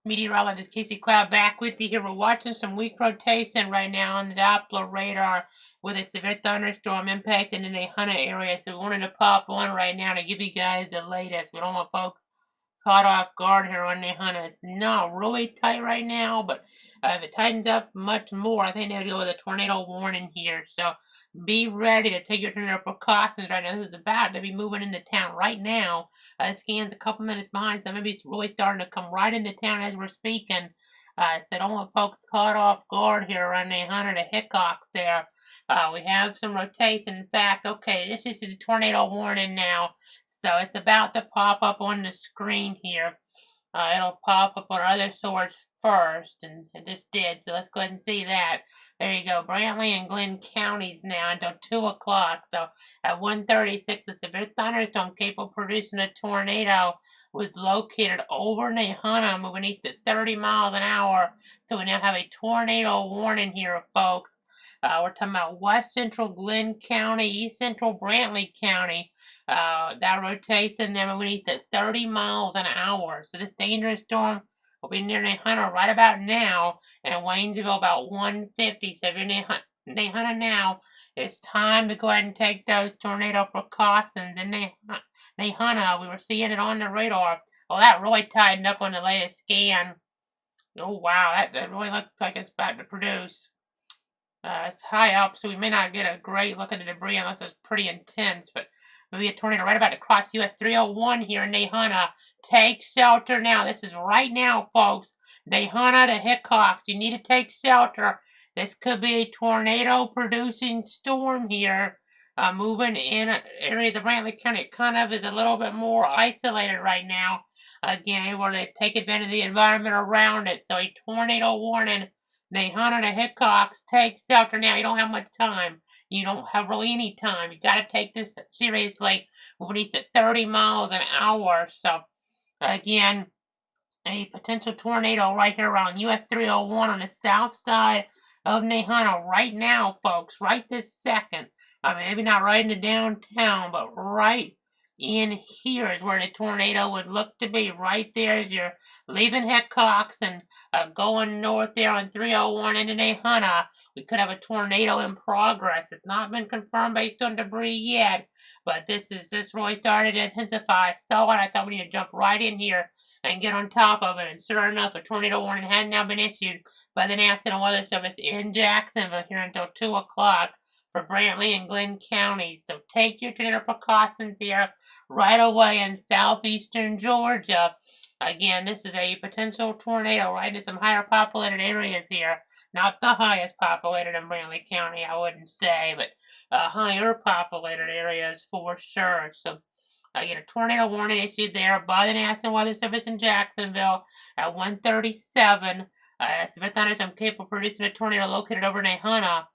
Meteorologist Casey Cloud back with you here. We're watching some weak rotation right now on the Doppler radar with a severe thunderstorm impacting the Nahunta area. So we wanted to pop one right now to give you guys the latest. We don't want folks caught off guard here on Nahunta. It's not really tight right now, but if it tightens up much more, I think they'll go with a tornado warning here. So be ready to take your tornado precautions right now. This is about to be moving into town right now. Scan's a couple minutes behind, so maybe it's really starting to come right into town as we're speaking. So don't want folks caught off guard here around Nahunta to Hickox there. We have some rotation. In fact, okay, this is a tornado warning now. So it's about to pop up on the screen here. It'll pop up on other source first, and it just did. So let's go ahead and see that. There you go, Brantley and Glenn counties now until 2 o'clock. So at 1:36, a severe thunderstorm capable of producing a tornado was located over Nahunta, moving east at 30 miles an hour. So we now have a tornado warning here, folks. We're talking about west central Glenn County, east central Brantley County. That rotation there moving east at 30 miles an hour. So this dangerous storm will be near Nahunta right about now, and Waynesville about 1:50. So if you're near Nahunta now, it's time to go ahead and take those tornado precautions. And Nahunta, we were seeing it on the radar. Well, that really tightened up on the latest scan. Oh, wow, that really looks like it's about to produce. It's high up, so we may not get a great look at the debris unless it's pretty intense, but maybe a tornado right about to cross US 301 here in Nahunta. Take shelter now. This is right now, folks. Nahunta to Hickox. You need to take shelter. This could be a tornado-producing storm here. Moving in areas of Brantley County. It kind of is a little bit more isolated right now. Again, able to take advantage of the environment around it. So a tornado warning. Nahunta to Hickox. Take shelter now. You don't have much time. You don't have really any time. You got to take this seriously. Moving east at 30 miles an hour. So, again, a potential tornado right here around US 301 on the south side of Nahunta right now, folks. Right this second. I mean, maybe not right in the downtown, but right in here is where the tornado would look to be. Right there as you're leaving Hickox and going north there on 301 into Nahunta. We could have a tornado in progress. It's not been confirmed based on debris yet, but this really started to intensify. I saw it. I thought we need to jump right in here and get on top of it. And sure enough, a tornado warning had now been issued by the National Weather Service in Jacksonville here until 2 o'clock for Brantley and Glenn counties. So take your tornado precautions here right away in southeastern Georgia. Again, this is a potential tornado right in some higher populated areas here. Not the highest populated in Brantley County, I wouldn't say, but higher populated areas for sure. So get a tornado warning issued there by the National Weather Service in Jacksonville at 1:37. Severe thunderstorm capable of producing a tornado located over Nahunta.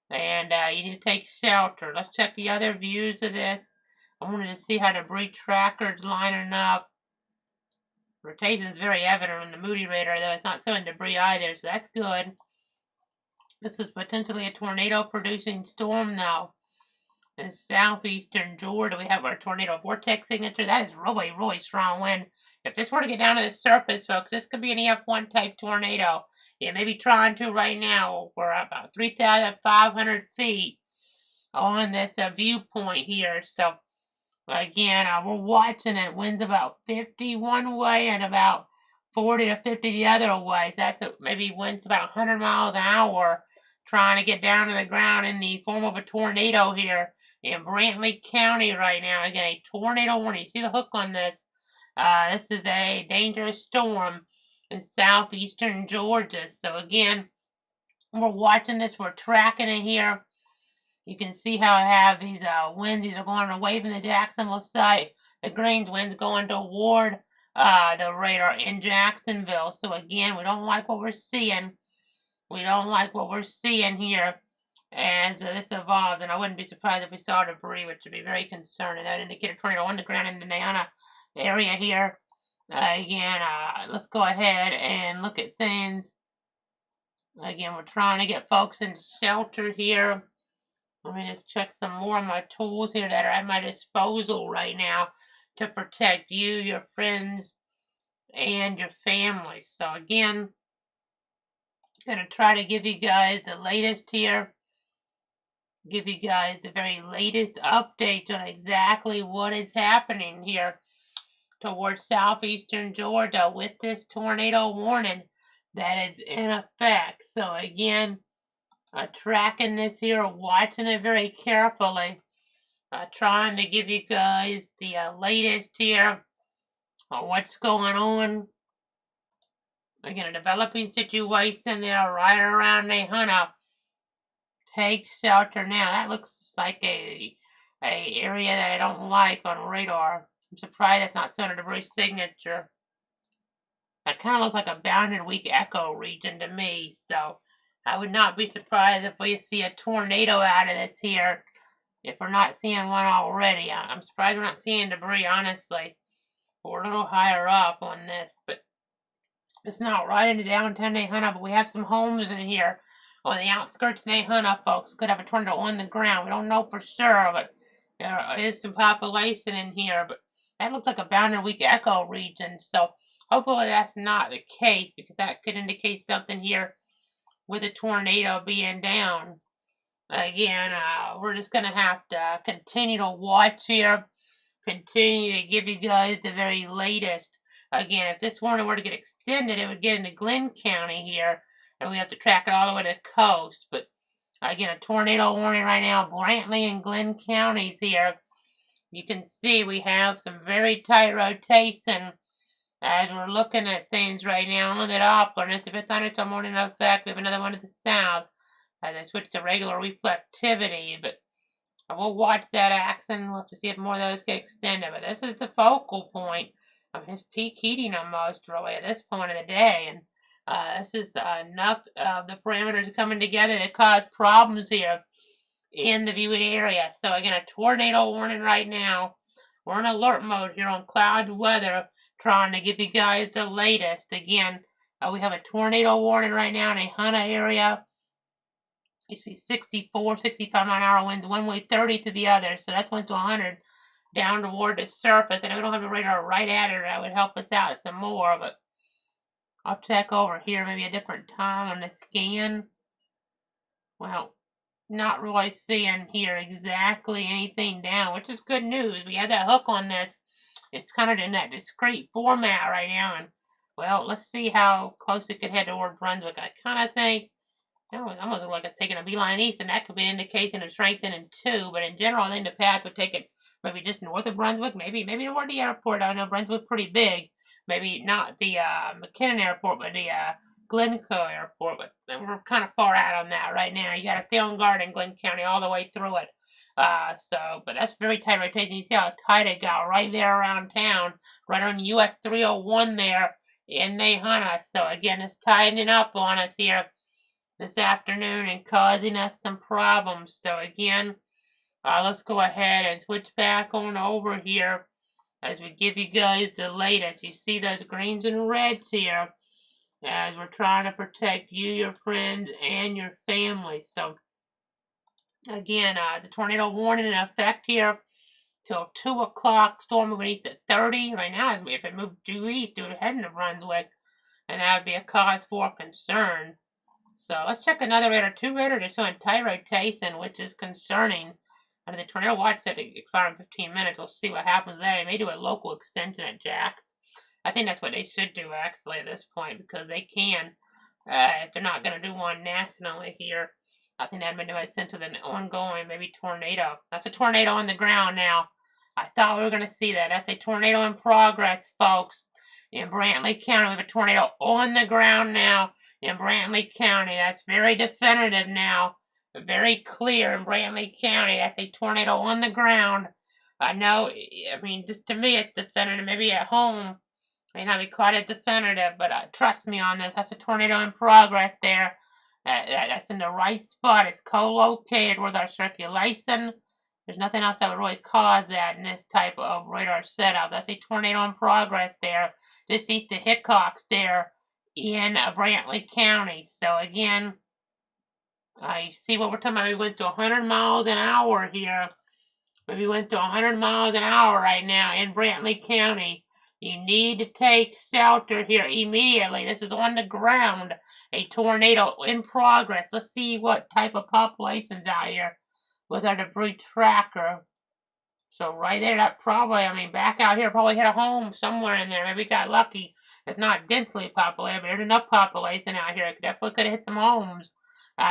And you need to take shelter. Let's check the other views of this. I wanted to see how debris tracker's lining up. Rotation is very evident on the Moody radar, though it's not showing debris either, so that's good. This is potentially a tornado-producing storm, though. In southeastern Georgia, we have our tornado vortex signature. That is really, really strong wind. If this were to get down to the surface, folks, this could be an EF1 type tornado. Yeah, maybe trying to right now. We're about 3,500 feet on this viewpoint here. So, again, we're watching it. Wind's about 50 one way and about 40 to 50 the other way. So that's maybe winds about 100 miles an hour trying to get down to the ground in the form of a tornado here in Brantley County right now. Again, a tornado warning. You see the hook on this. This is a dangerous storm in southeastern Georgia. So again, we're watching this. We're tracking it here. You can see how I have these winds. These are going away from the Jacksonville site. The green winds going toward the radar in Jacksonville. So again, we don't like what we're seeing. We don't like what we're seeing here as this evolves. And I wouldn't be surprised if we saw debris, which would be very concerning. That would indicate a tornado on the ground in the Nahunta area here. Again, let's go ahead and look at things. Again, we're trying to get folks in shelter here. Let me just check some more of my tools here that are at my disposal right now to protect you, your friends, and your family. So again, going to try to give you guys the latest here, give you guys the very latest updates on exactly what is happening here towards southeastern Georgia with this tornado warning that is in effect. So again, tracking this here, watching it very carefully, trying to give you guys the latest here on what's going on. Again, a developing situation there right around Nahunta. Take shelter now. That looks like a area that I don't like on radar. I'm surprised that's not Senator Bruce's signature. That kind of looks like a bounded weak echo region to me, so I would not be surprised if we see a tornado out of this here, if we're not seeing one already. I'm surprised we're not seeing debris, honestly. We're a little higher up on this, but it's not right into downtown Nahunta, but we have some homes in here on the outskirts of Nahunta, folks. Could have a tornado on the ground. We don't know for sure, but there is some population in here, but that looks like a bounded weak echo region, so hopefully that's not the case, because that could indicate something here with a tornado being down. Again, we're just going to have to continue to watch here, continue to give you guys the very latest. Again, if this warning were to get extended, it would get into Glenn County here, and we have to track it all the way to the coast. But again, a tornado warning right now, Brantley and Glenn counties here. You can see we have some very tight rotation as we're looking at things right now. On the Doppler, and it's a bit thunderstorm warning in effect. We have another one to the south as I switch to regular reflectivity, but we'll watch that action. We'll have to see if more of those get extended. But this is the focal point. I mean, it's peak heating almost really at this point of the day, and this is enough of the parameters coming together to cause problems here in the viewing area. So again, a tornado warning right now. We're in alert mode here on Cloud Weather, trying to give you guys the latest. Again, we have a tornado warning right now in a Nahunta area. You see 64, 65-mile-an-hour winds one way, 30 to the other. So that's 1 to 100 down toward the surface. And we don't have a radar right at it. That would help us out some more. But I'll check over here maybe a different time on the scan. Well, not really seeing here exactly anything down, which is good news. We had that hook on this. It's kind of in that discrete format right now. And, well, let's see how close it could head toward Brunswick. I kind of think it almost looks like it's taking a beeline east, and that could be an indication of strengthening too. But in general, I think the path would take it maybe just north of Brunswick, maybe toward the airport. I know Brunswick's pretty big. Maybe not the McKinnon Airport, but the Glencoe Airport. But we're kind of far out on that right now. You got to stay on guard in Glenn County all the way through it. But that's very tight rotation. You see how tight it got right there around town, right on US 301 there in Nahunta. So again, it's tightening up on us here this afternoon and causing us some problems. So again, let's go ahead and switch back on over here as we give you guys the latest. You see those greens and reds here as we're trying to protect you, your friends, and your family. So again, the tornado warning in effect here till 2 o'clock. Storm moving east at 30. Right now, if it moved due east, it would head into Brunswick, and that would be a cause for concern. So let's check another radar. 2 radar to showing tight rotation, which is concerning. Under the tornado watch set to expire in 15 minutes. We'll see what happens there. They may do a local extension at Jax. I think that's what they should do actually at this point, because they can. If they're not going to do one nationally here, I think that would make sense with an ongoing maybe tornado. That's a tornado on the ground now. I thought we were going to see that. That's a tornado in progress, folks. In Brantley County, we have a tornado on the ground now. In Brantley County, that's very definitive now, very clear in Brantley County. That's a tornado on the ground. I know, I mean, just to me it's definitive. Maybe at home may not be quite as definitive, but trust me on this. That's a tornado in progress there. That's in the right spot. It's co-located with our circulation. There's nothing else that would really cause that in this type of radar setup. That's a tornado in progress there, just east of Hickox there in Brantley County. So again, you see what we're talking about. We went to 100 miles an hour here. We went to 100 miles an hour right now in Brantley County. You need to take shelter here immediately. This is on the ground. A tornado in progress. Let's see what type of population's out here with our debris tracker. So right there, that probably, I mean, back out here, probably hit a home somewhere in there. Maybe got lucky. It's not densely populated, but there's enough population out here. It definitely could have hit some homes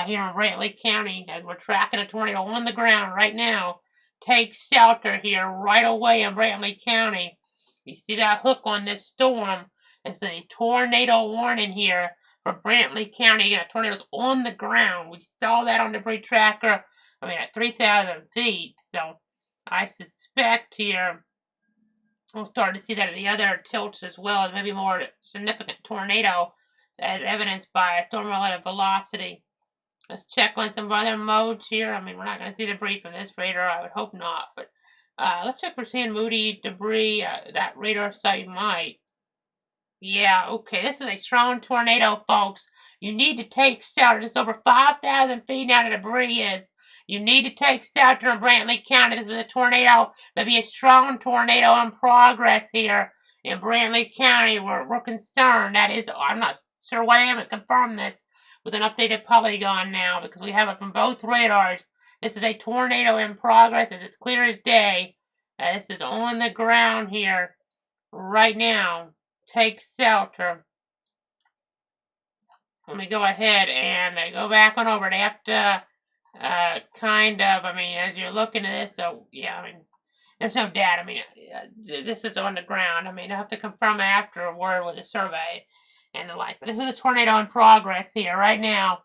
here in Brantley County as we're tracking a tornado on the ground right now. Take shelter here right away in Brantley County. You see that hook on this storm? It's a tornado warning here for Brantley County. Again, a tornado's on the ground. We saw that on the debris tracker. I mean, at 3,000 feet. So I suspect here we'll start to see that at the other tilts as well. Maybe more significant tornado as evidenced by a storm relative velocity. Let's check on some other modes here. I mean, we're not going to see debris from this radar. I would hope not. But let's check for seeing moody debris. That radar site might. Yeah, okay. This is a strong tornado, folks. You need to take shelter. It's over 5,000 feet now the debris is. You need to take shelter in Brantley County. This is a tornado, maybe a strong tornado in progress here in Brantley County. We're concerned. That is, I'm not sure why they haven't confirmed this with an updated polygon now because we have it from both radars. This is a tornado in progress. It's clear as day. This is on the ground here right now. Take shelter. Let me go ahead and go back on over. They have to kind of, I mean, as you're looking at this, so yeah, I mean, there's no data. I mean, this is on the ground. I mean, I have to confirm afterward with a survey and the like. But this is a tornado in progress here right now.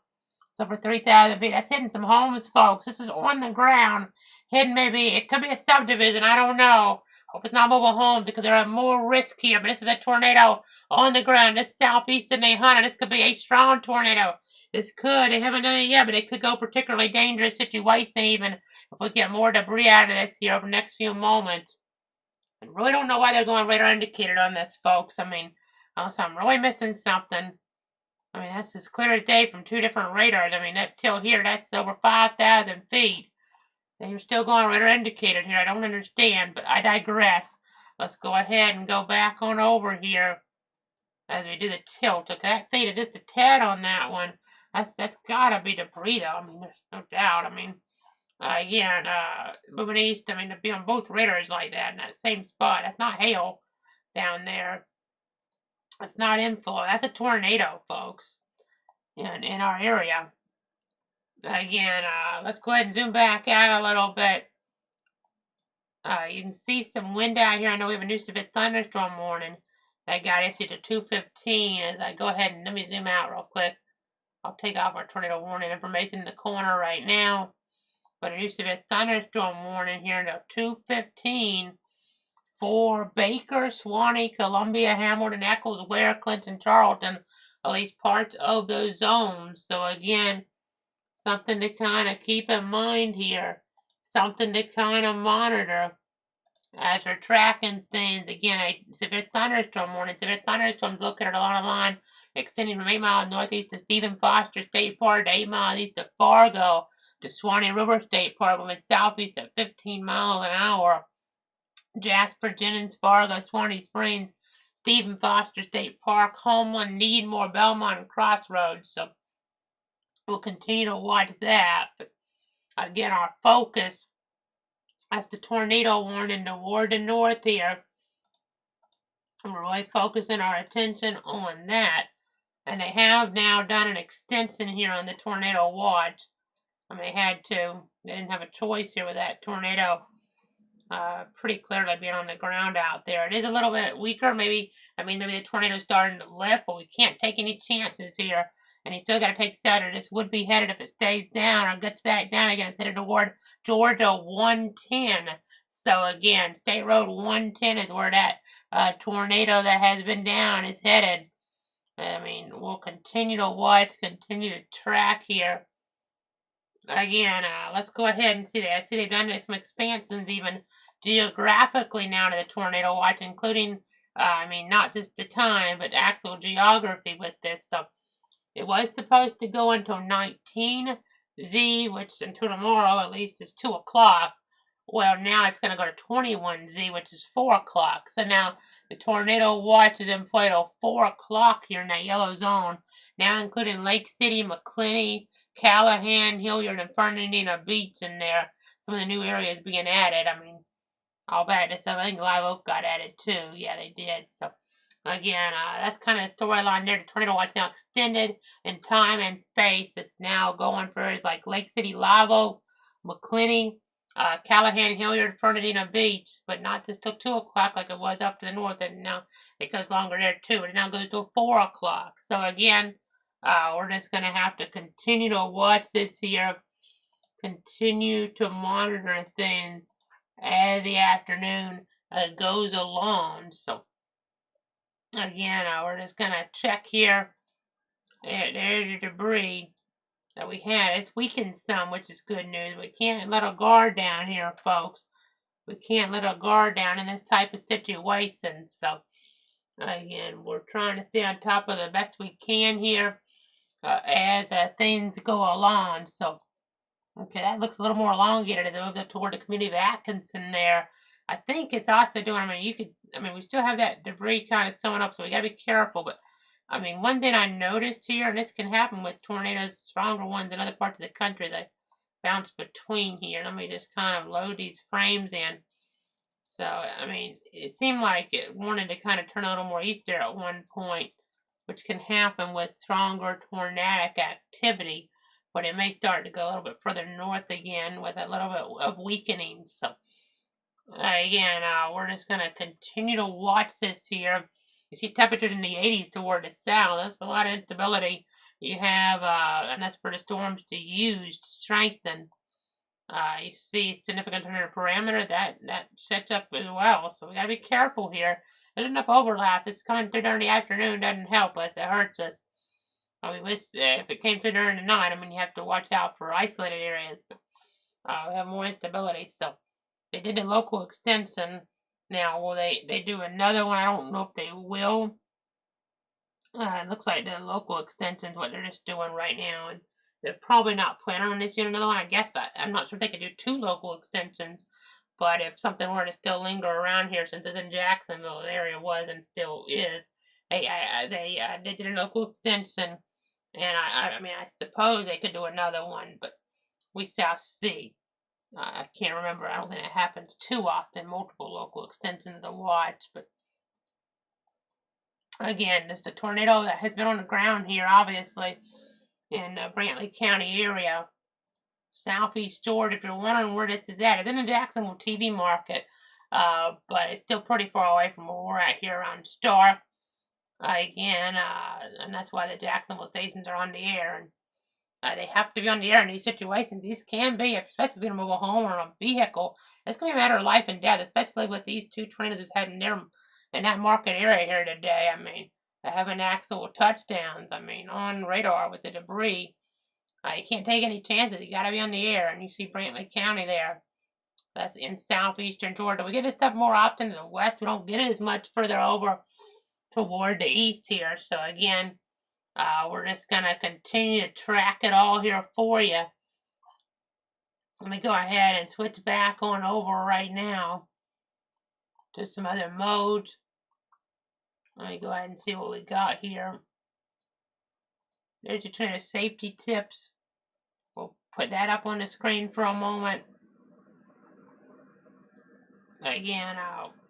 It's over 3,000 feet. That's hitting some homes, folks. This is on the ground. Hidden maybe, it could be a subdivision. I don't know. Hope it's not mobile homes because there are more risk here. But this is a tornado on the ground. This southeast of Nahunta. This could be a strong tornado. This could, they haven't done it yet, but it could go particularly dangerous situation even if we get more debris out of this here over the next few moments. I really don't know why they're going radar indicated on this, folks. I mean, also I'm really missing something. I mean, that's as clear as day from two different radars. I mean, that till here, that's over 5,000 feet. And you're still going radar indicated here. I don't understand, but I digress. Let's go ahead and go back on over here as we do the tilt. Okay, that faded just a tad on that one. That's gotta be debris though. I mean, there's no doubt. I mean, again, moving east. I mean, to be on both radars like that in that same spot. That's not hail down there. That's not inflow. That's a tornado, folks, in our area. Again, let's go ahead and zoom back out a little bit. You can see some wind out here. I know we have a new severe thunderstorm warning that got issued at 2:15. As I go ahead and let me zoom out real quick. I'll take off our tornado warning information in the corner right now. But a new severe thunderstorm warning here until 2:15 for Baker, Suwannee, Columbia, Hamilton, Eccles, Ware, Clinton, Charlton, at least parts of those zones. So again, something to kind of keep in mind here. Something to kind of monitor as we're tracking things. Again, a severe thunderstorm warning. Severe thunderstorms located along the line extending from 8 miles northeast of Stephen Foster State Park to 8 miles east of Fargo to Suwannee River State Park, moving southeast at 15 miles an hour. Jasper, Jennings, Fargo, Suwannee Springs, Stephen Foster State Park, Homeland, Needmore, Belmont, and Crossroads. So we'll continue to watch that. But again, our focus as the tornado warning toward the north here. And we're really focusing our attention on that. And they have now done an extension here on the tornado watch. I mean, they had to. They didn't have a choice here with that tornado pretty clearly being on the ground out there. It is a little bit weaker. Maybe the tornado's starting to lift, but we can't take any chances here. And you still got to take shelter. This would be headed, if it stays down or gets back down again, it's headed toward Georgia 110. So again, State Road 110 is where that tornado that has been down is headed. I mean, we'll continue to watch, continue to track here. Again, let's go ahead and see that. I see they've done some expansions even geographically now to the tornado watch, including, not just the time, but actual geography with this. So it was supposed to go until 19Z, which until tomorrow at least is 2 o'clock. Well, now it's going to go to 21Z, which is 4 o'clock. So now the tornado watch is in play till 4 o'clock here in that yellow zone. Now including Lake City, McClinney, Callahan, Hilliard, and Fernandina Beach in there. Some of the new areas being added. I mean, all bad stuff. I think Live Oak got added too. Yeah, they did. So again, that's kind of the storyline there. The tornado watch now extended in time and space. It's now going for areas like Lake City, Live Oak, McClinney, Callahan, Hilliard, Fernandina Beach, but not just till 2 o'clock like it was up to the north, and now it goes longer there too, but it now goes till 4 o'clock. So again, we're just going to have to continue to watch this here, continue to monitor things as the afternoon goes along. So again, we're just going to check here. There's your debris that we had. It's weakened some, which is good news. We can't let our guard down here, folks. We can't let our guard down in this type of situation. So, again, we're trying to stay on top of the best we can here as things go along. So, okay, that looks a little more elongated as it moves up toward the community of Atkinson there. I think it's also doing, we still have that debris kind of sewing up, so we got to be careful. But, one thing I noticed here, and this can happen with tornadoes, stronger ones in other parts of the country, they bounce between here. Let me just kind of load these frames in. So, it seemed like it wanted to kind of turn a little more east there at one point, which can happen with stronger tornadic activity. But it may start to go a little bit further north again with a little bit of weakening. So, again, we're just going to continue to watch this here. You see temperatures in the 80s toward the south. That's a lot of instability. You have, and that's for the storms to use to strengthen. You see significant tornado parameter, that sets up as well. So we got to be careful here. There's enough overlap. It's coming through during the afternoon doesn't help us. It hurts us. If it came through during the night, you have to watch out for isolated areas. But we have more instability. So they did a local extension. Now, will they do another one? I don't know if they will. It looks like the local extension is what they're just doing right now. And they're probably not planning on this doing another one. I guess I'm not sure if they could do 2 local extensions. But if something were to still linger around here, since it's in Jacksonville, the area was and still is, they did a local extension. And I suppose they could do another one, but we shall see. I can't remember. I don't think it happens too often, multiple local extensions of the watch. But again, just a tornado that has been on the ground here, obviously, in the Brantley County area. Southeast Georgia, if you're wondering where this is at. It's in the Jacksonville TV market, but it's still pretty far away from where we're at here around Stark. Again, and that's why the Jacksonville stations are on the air. And they have to be on the air in these situations. These can be, especially if you're in a mobile home or a vehicle, it's going to be a matter of life and death, especially with these 2 tornadoes we've had in that market area here today. They having actual touchdowns, on radar with the debris. You can't take any chances. You got to be on the air. And you see Brantley County there. That's in southeastern Georgia. We get this stuff more often in the west. We don't get it as much further over toward the east here. So again, we're just going to continue to track it all here for you. Let me go ahead and switch back on over right now to some other modes. Let me go ahead and see what we got here. There's your tornado safety tips. We'll put that up on the screen for a moment. Again,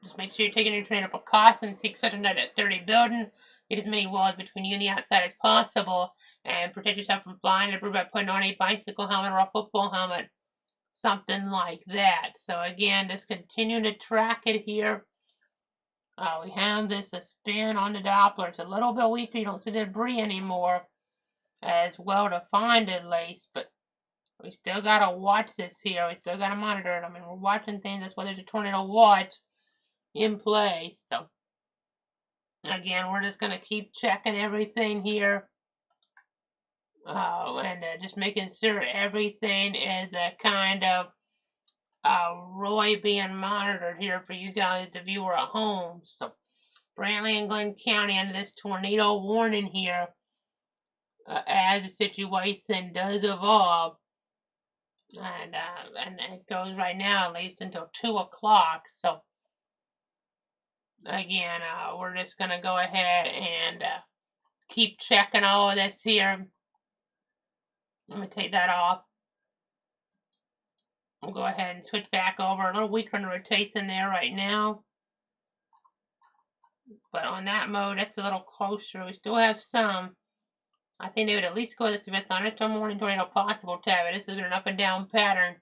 just make sure you're taking your tornado precautions. Seek such a sturdy building. Get as many walls between you and the outside as possible. And protect yourself from flying debris by putting on a bicycle helmet or a football helmet. Something like that. So again, just continue to track it here. We have this a spin on the Doppler. It's a little bit weaker. You don't see the debris anymore as well defined at least, but we still got to watch this here. We still got to monitor it. We're watching things. That's why there's a tornado watch in place. So again, we're just going to keep checking everything here. And just making sure everything is kind of really being monitored here for you guys, the viewer at home. So Brantley and Glenn County under this tornado warning here as the situation does evolve. and it goes right now at least until 2 o'clock. So again, we're just gonna go ahead and keep checking all of this here. Let me take that off. We'll go ahead and switch back over. A little weaker in the rotation there right now. But on that mode, that's a little closer. We still have some. I think they would at least go with a severe thunderstorm warning, tornado possible tab. But this has been an up and down pattern.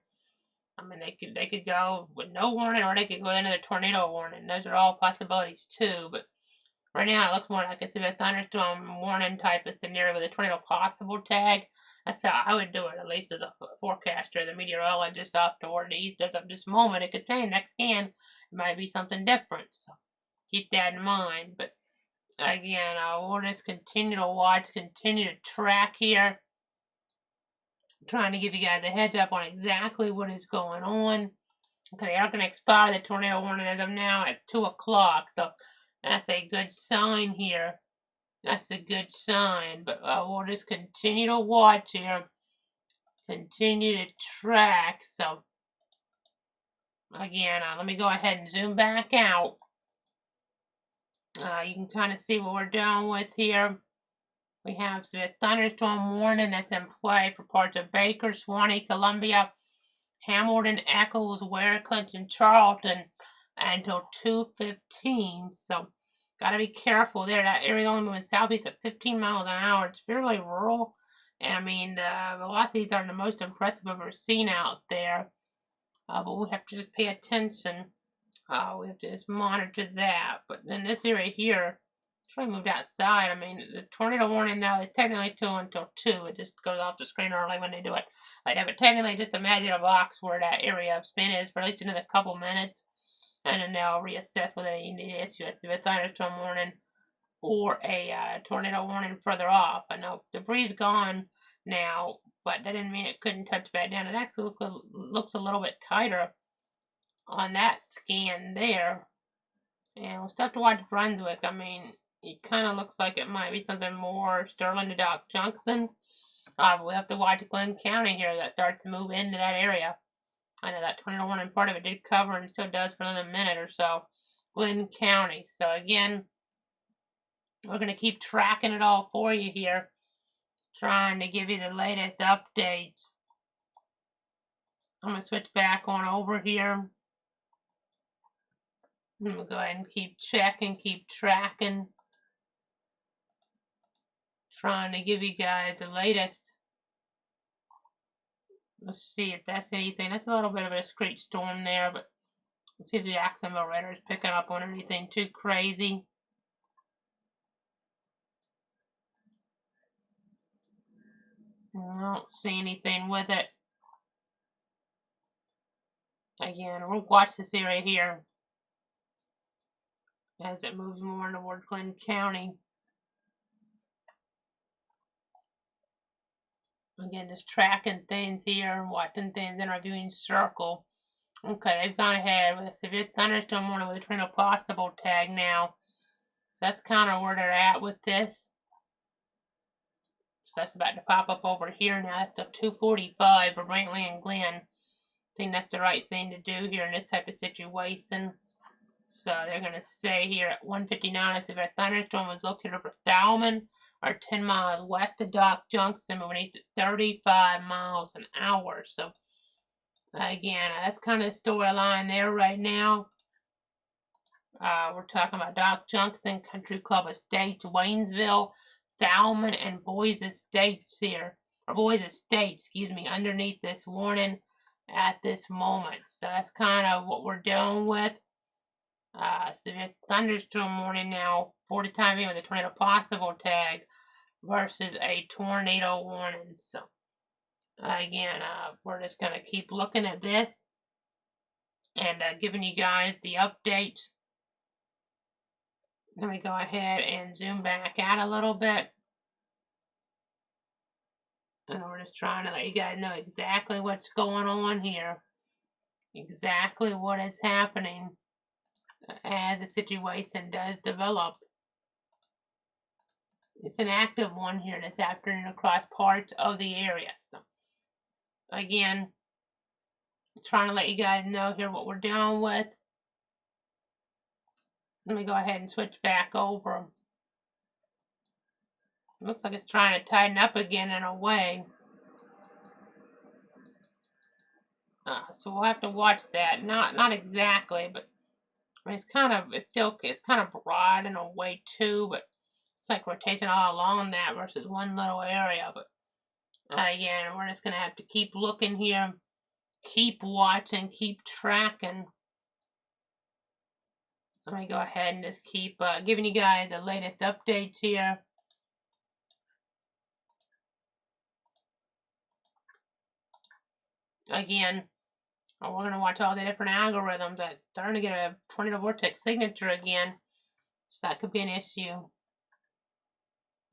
I mean, they could go with no warning, or they could go into the tornado warning. Those are all possibilities too. But right now, it looks more like a severe thunderstorm warning type of scenario with a tornado possible tag. That's how I would do it, at least as a forecaster, the meteorologist off toward the east. As of this moment, it could change. Next scan, it might be something different. So keep that in mind. But again, we'll just continue to watch, continue to track here. I'm trying to give you guys a heads up on exactly what is going on. Okay, they are going to expire the tornado warning as of now at 2 o'clock. So that's a good sign here. That's a good sign. But we'll just continue to watch here. Continue to track. So again, let me go ahead and zoom back out. You can kind of see what we're dealing with here. We have a thunderstorm warning that's in play for parts of Baker, Suwannee, Columbia, Hamilton, Eccles, Ware, Clinton, Charlton until 2:15. So got to be careful there. That area only moving southeast at 15 miles an hour. It's fairly rural. And I mean, the velocities aren't the most impressive I've ever seen out there. But we have to just pay attention. We have to just monitor that. But in this area here, I moved outside. I mean, the tornado warning now is technically 2 until 2. It just goes off the screen early when they do it like that. But technically, just imagine a box where that area of spin is for at least another couple minutes. And then they'll reassess whether they need to issue a thunderstorm warning or a tornado warning further off. I know debris gone now, but that didn't mean it couldn't touch back down. It actually looks a little bit tighter on that scan there. And we'll still have to watch Brunswick. I mean, it kind of looks like it might be something more Sterling to Dock Junction. We'll have to watch Glenn County here that starts to move into that area. I know that tornado warning part of it did cover and still does for another minute or so. Glenn County. So again, we're going to keep tracking it all for you here. Trying to give you the latest updates. I'm going to switch back on over here. I'm going to go ahead and keep checking, keep tracking. Trying to give you guys the latest. Let's see if that's anything. That's a little bit of a discrete storm there, but let's see if the Jacksonville radar is picking up on anything too crazy. I don't see anything with it. Again, we'll watch this area here as it moves more toward Glenn County. Again, just tracking things here, watching things in our viewing circle. Okay, they've gone ahead with a severe thunderstorm warning with a tornado possible tag now. So that's kind of where they're at with this. So that's about to pop up over here now. That's still 245 for Brantley and Glenn. I think that's the right thing to do here in this type of situation. So they're going to say here at 1:59, a severe thunderstorm was located over Thalman, or 10 miles west of Dock Junction, moving east at 35 miles an hour. So again, that's kind of the storyline there right now. We're talking about Dock Junction, Country Club Estates, Waynesville, Thalman, and Boys Estates here, or Boys Estate, excuse me, underneath this warning at this moment. So that's kind of what we're dealing with. Severe thunderstorm warning now for the time being with a tornado possible tag versus a tornado warning. So again, we're just going to keep looking at this and giving you guys the updates. Let me go ahead and zoom back out a little bit. And we're just trying to let you guys know exactly what's going on here. Exactly what is happening as the situation does develop. It's an active one here this afternoon across parts of the area. So again, Trying to let you guys know here what we're dealing with. Let me go ahead and switch back over. Looks like it's trying to tighten up again in a way. So we'll have to watch that. Not exactly, but I mean, it's kind of broad in a way too, but it's like rotation all along that versus one little area. But again, we're just gonna have to keep looking here, keep watching, keep tracking. Let me go ahead and just keep giving you guys the latest updates here. Again, we're going to watch all the different algorithms. That's starting to get a tornado vortex signature again. So that could be an issue.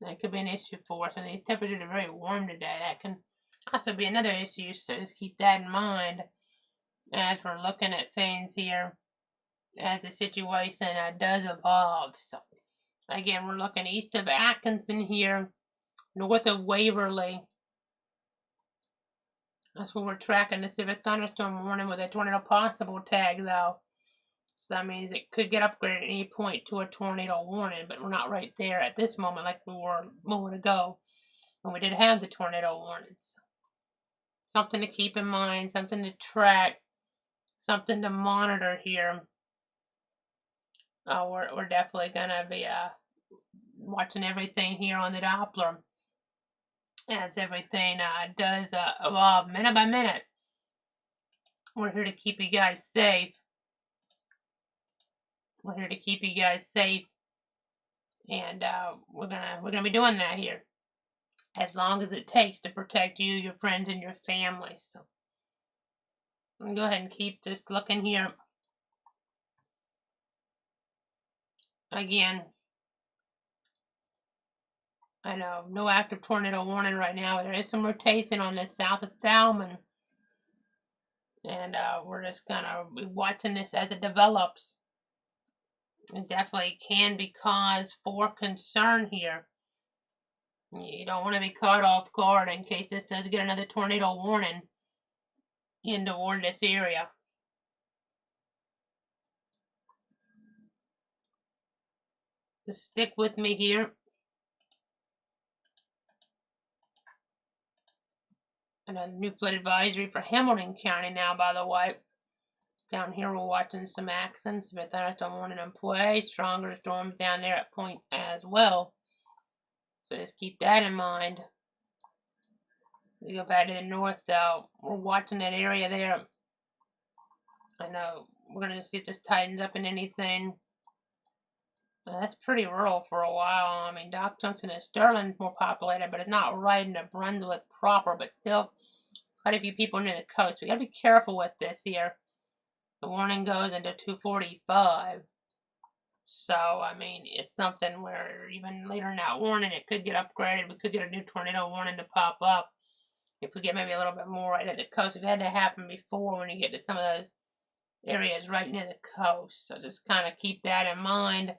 That could be an issue for us. And these temperatures are very warm today. That can also be another issue. So just keep that in mind as we're looking at things here as the situation does evolve. So again, we're looking east of Atkinson here, north of Waverly. That's what we're tracking. The severe thunderstorm warning with a tornado possible tag, though. So that means it could get upgraded at any point to a tornado warning, but we're not right there at this moment like we were a moment ago when we did have the tornado warnings. Something to keep in mind, something to track, something to monitor here. We're definitely going to be watching everything here on the Doppler as everything does evolve minute by minute. We're here to keep you guys safe. We're here to keep you guys safe, and we're gonna be doing that here as long as it takes to protect you, your friends, and your family. So I'm gonna go ahead and keep just looking here. Again, I know no active tornado warning right now. There is some rotation on the south of Thalman, and we're just gonna be watching this as it develops. It definitely can be cause for concern here. You don't want to be caught off guard in case this does get another tornado warning in toward this area. Just stick with me here. And a new flood advisory for Hamilton County now, by the way. Down here we're watching some accents, but thunderstorm warning in play. Stronger storms down there at point as well. So just keep that in mind. We go back to the north though. We're watching that area there. I know we're gonna see if this tightens up in anything. That's pretty rural for a while. I mean, Dock Junction and Sterling's more populated, but it's not right into Brunswick proper, but still quite a few people near the coast. We gotta be careful with this here. The warning goes into 245. So, I mean, it's something where even later in that warning, it could get upgraded. We could get a new tornado warning to pop up if we get maybe a little bit more right at the coast. We've had that happen before when you get to some of those areas right near the coast. So just kind of keep that in mind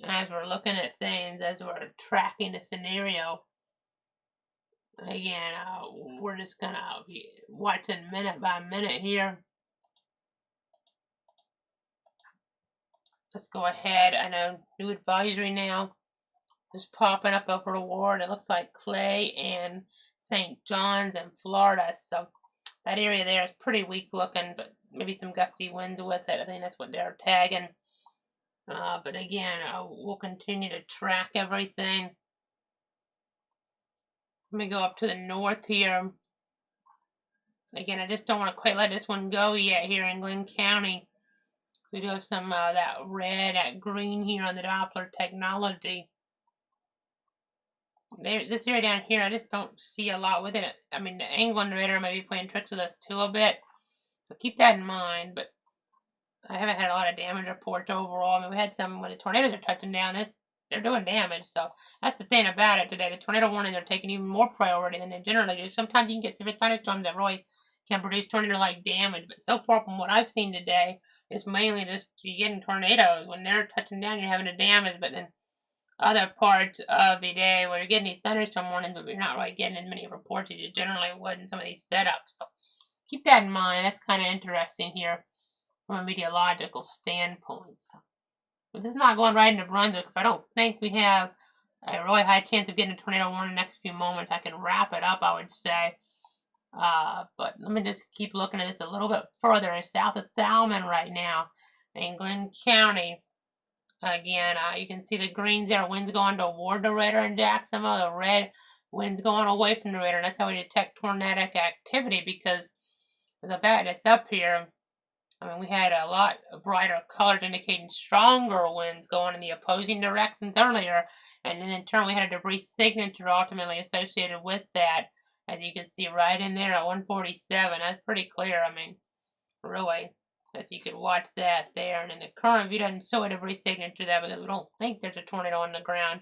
as we're looking at things, as we're tracking the scenario. Again, we're just going to be watching minute by minute here. Let's go ahead. I know new advisory now is popping up over the ward. It looks like Clay and St. John's in Florida. So that area there is pretty weak looking, but maybe some gusty winds with it. I think that's what they're tagging. But again, we'll continue to track everything. Let me go up to the north here. Again, I just don't want to quite let this one go yet here in Glenn County. We do have some that red, that green here on the Doppler technology. There's this area down here, I just don't see a lot with it. I mean, the England radar may be playing tricks with us too a bit. So keep that in mind, but I haven't had a lot of damage reports overall. I mean, we had some when the tornadoes are touching down. They're doing damage, so that's the thing about it today. The tornado warnings are taking even more priority than they generally do. Sometimes you can get severe thunderstorms that really can produce tornado-like damage, but so far from what I've seen today, it's mainly just you getting tornadoes. When they're touching down, you're having a damage, but then other parts of the day where you're getting these thunderstorm warnings, but you're not really getting as many reports as you generally would in some of these setups. So keep that in mind. That's kind of interesting here from a meteorological standpoint. So, this is not going right into Brunswick. If I don't think we have a really high chance of getting a tornado warning in the next few moments, I can wrap it up, I would say. But let me just keep looking at this a little bit further. South of Thalman right now, in Glenn County. Again, you can see the greens there. Winds going toward the radar in Jacksonville. The red winds going away from the radar. And that's how we detect tornadic activity, because the fact it's up here, I mean, we had a lot of brighter colors indicating stronger winds going in the opposing directions earlier. And then in turn, we had a debris signature ultimately associated with that. As you can see right in there at 147. That's pretty clear. I mean, really. As you can watch that there. And in the current view doesn't show a debris signature there because we don't think there's a tornado on the ground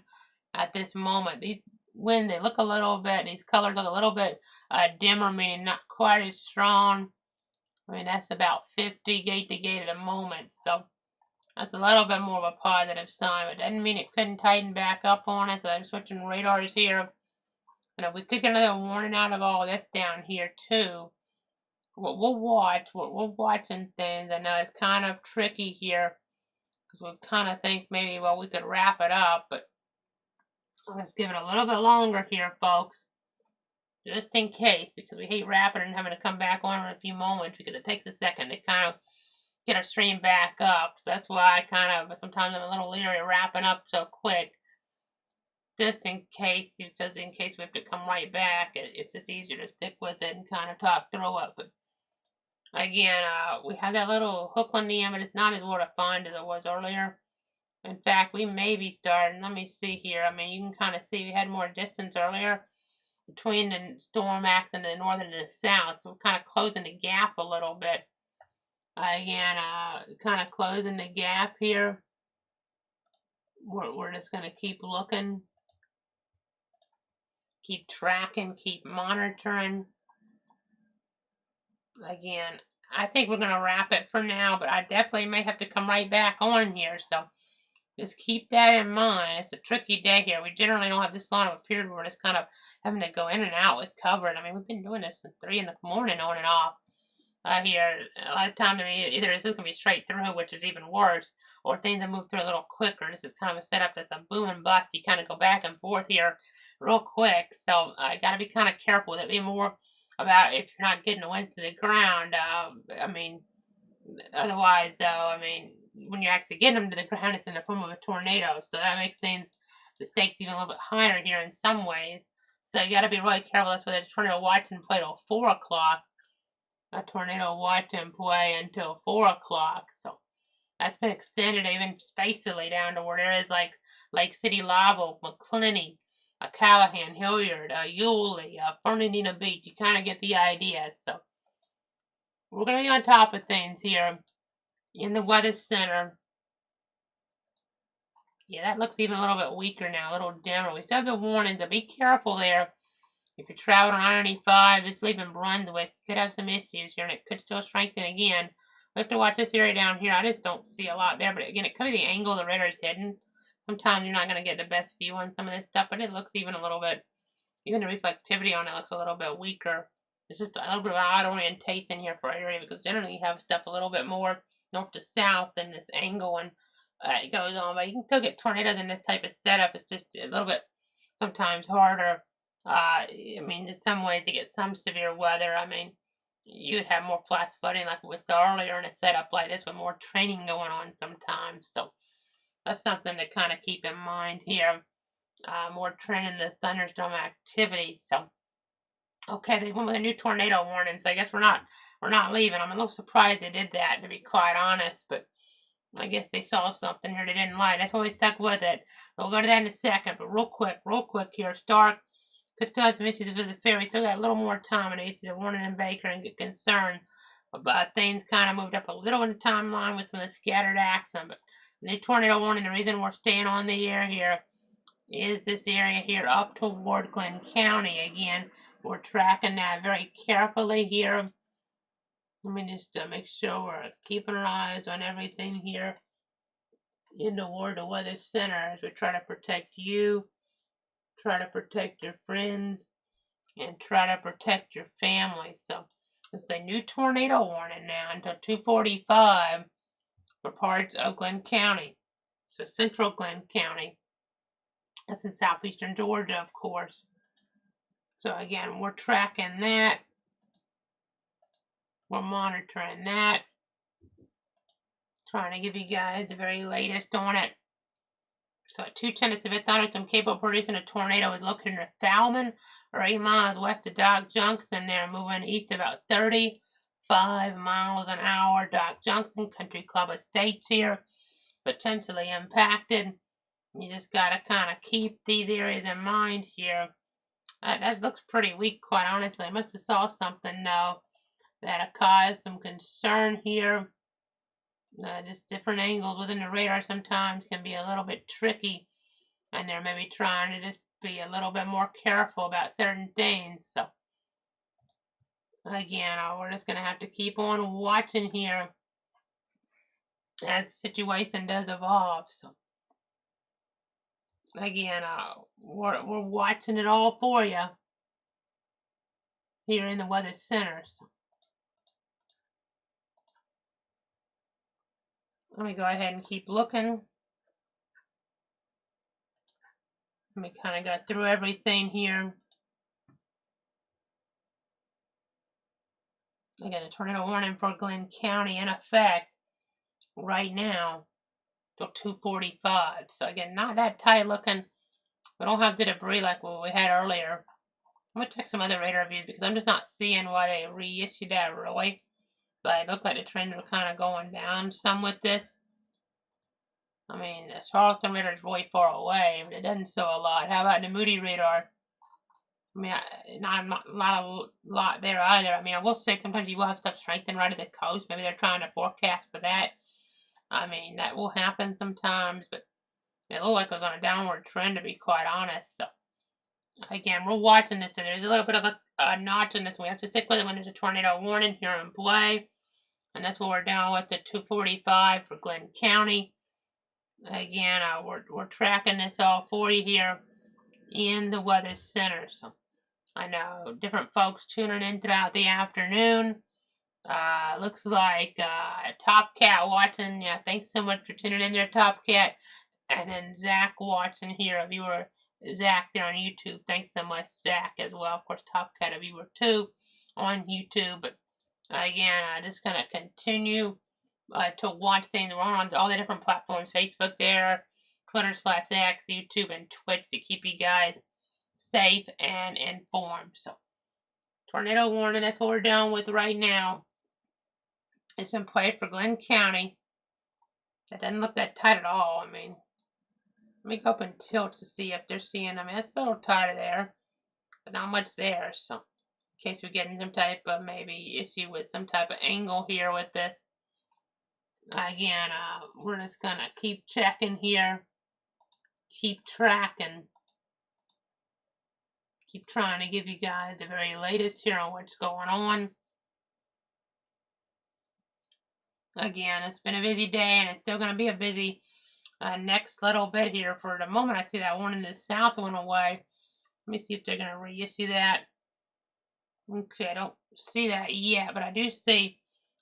at this moment. These winds, they look a little bit, these colors look a little bit dimmer, meaning not quite as strong. I mean, that's about 50 gate to gate at the moment. So that's a little bit more of a positive sign. But doesn't mean it couldn't tighten back up on us. I'm switching radars here. You know, we could get another warning out of all this down here too. We'll watch. We're watching things. I know it's kind of tricky here because we kind of think maybe, well, we could wrap it up, but let's give it a little bit longer here, folks, just in case, because we hate wrapping and having to come back on in a few moments because it takes a second to kind of get our stream back up. So that's why I kind of sometimes I'm a little leery of wrapping up so quick, just in case, because in case we have to come right back, it's just easier to stick with it and kind of talk through it. But again, we have that little hook on the end, but it's not as well defined as it was earlier. In fact, we may be starting. Let me see here. I mean, you can kind of see we had more distance earlier between the storm axis and the north and the south. So we're kind of closing the gap a little bit. Again, kind of closing the gap here. We're just going to keep looking, keep tracking, keep monitoring. Again, I think we're going to wrap it for now, but I definitely may have to come right back on here. So just keep that in mind. It's a tricky day here. We generally don't have this long of a period where we're just kind of having to go in and out with coverage. I mean, we've been doing this since 3 in the morning on and off here. A lot of times, I mean, either this is going to be straight through, which is even worse, or things that move through a little quicker. This is kind of a setup that's a boom and bust. You kind of go back and forth here real quick. So I got to be kind of careful with it. Be more about if you're not getting the wind to the ground. I mean, otherwise, though, I mean, when you actually get them to the ground, it's in the form of a tornado. So that makes things, the stakes even a little bit higher here in some ways. So you got to be really careful. That's why the tornado watch and play till 4 o'clock. A tornado watch and play until 4 o'clock. So that's been extended even spacily down to where there is like Lake City, Lava, McClinney, Callahan, Hilliard, Yulee, Fernandina Beach. You kind of get the idea. So we're going to be on top of things here in the Weather Center. Yeah, that looks even a little bit weaker now, a little dimmer. We still have the warnings, so be careful there. If you're traveling on I-95, just leaving Brunswick, you could have some issues here, and it could still strengthen again. We have to watch this area down here. I just don't see a lot there, but again, it could be the angle the radar is hidden. Sometimes you're not going to get the best view on some of this stuff, but it looks even a little bit, even the reflectivity on it looks a little bit weaker. It's just a little bit of odd orientation here for our area, because generally you have stuff a little bit more north to south than this angle, and it goes on. But you can still get tornadoes in this type of setup. It's just a little bit sometimes harder. I mean, in some ways, to get some severe weather. I mean, you would have more flash flooding like we saw earlier in a setup like this with more training going on sometimes. So that's something to kind of keep in mind here. More training the thunderstorm activity. So, okay, they went with a new tornado warning. So I guess we're not leaving. I'm a little surprised they did that, to be quite honest. But I guess they saw something here they didn't like. That's why we stuck with it. We'll go to that in a second. But real quick here, Stark could still have some issues with the ferry. Still got a little more time, and I used to warning in Baker and get concerned about things kind of moved up a little in the timeline with some of the scattered action. But the tornado warning, the reason we're staying on the air here is this area here up toward Glenn County. Again, we're tracking that very carefully here. Let me just make sure we're keeping our eyes on everything here in toward the Weather Center as we try to protect you, try to protect your friends, and try to protect your family. So It's a new tornado warning now until 2:45 for parts of Glenn County. So central Glenn County. That's in southeastern Georgia, of course. So again, we're tracking that. We're monitoring that. Trying to give you guys the very latest on it. So at 2:10, it's a bit thunderstorm capable of producing a tornado is located near Thalman, or 8 miles west of Dock Junction. They're moving east about 35 miles an hour. Dock Junction, Country Club Estates here, potentially impacted. You just got to kind of keep these areas in mind here. That looks pretty weak, quite honestly. I must have saw something, though, that caused some concern here. Just different angles within the radar sometimes can be a little bit tricky, and they're maybe trying to just be a little bit more careful about certain things. So again, we're just going to have to keep on watching here as the situation does evolve. So again, we're watching it all for you here in the Weather Center. So let me go ahead and keep looking. Let me kind of go through everything here. Again, a tornado warning for Glenn County in effect right now till 2:45. So again, not that tight looking. We don't have the debris like what we had earlier. I'm going to check some other radar views because I'm just not seeing why they reissued that really. But it looked like the trends were kind of going down some with this. I mean, the Charleston radar is really far away, but it doesn't show a lot. How about the Moody radar? I mean, not a lot there either. I mean, I will say sometimes you will have stuff strengthened right at the coast. Maybe they're trying to forecast for that. I mean, that will happen sometimes, but it looked like it was on a downward trend, to be quite honest. So, again, we're watching this. There's a little bit of a notch in this. We have to stick with it when there's a tornado warning here in play. And that's what we're doing with the 2:45 for Glenn County. Again, we're tracking this all for you here in the Weather Center. So I know different folks tuning in throughout the afternoon. Looks like Top Cat watching. Yeah, thanks so much for tuning in there, Top Cat. And then Zach watching here, a viewer, Zach there on YouTube. Thanks so much, Zach, as well. Of course, Top Cat, a viewer too on YouTube. But again, just going to continue to watch things. We're on all the different platforms, Facebook there, Twitter/X, YouTube, and Twitch to keep you guys safe and informed. So, tornado warning, that's what we're dealing with right now. It's in play for Glenn County. That doesn't look that tight at all. I mean, let me go up and tilt to see if they're seeing. I mean, it's a little tighter there, but not much there. So, in case we're getting some type of maybe issue with some type of angle here with this. Again, we're just going to keep checking here. Keep tracking. Keep trying to give you guys the very latest here on what's going on. Again, it's been a busy day, and it's still going to be a busy next little bit here. For the moment, I see that one in the south went away. Let me see if they're going to reissue that. Okay, I don't see that yet, but I do see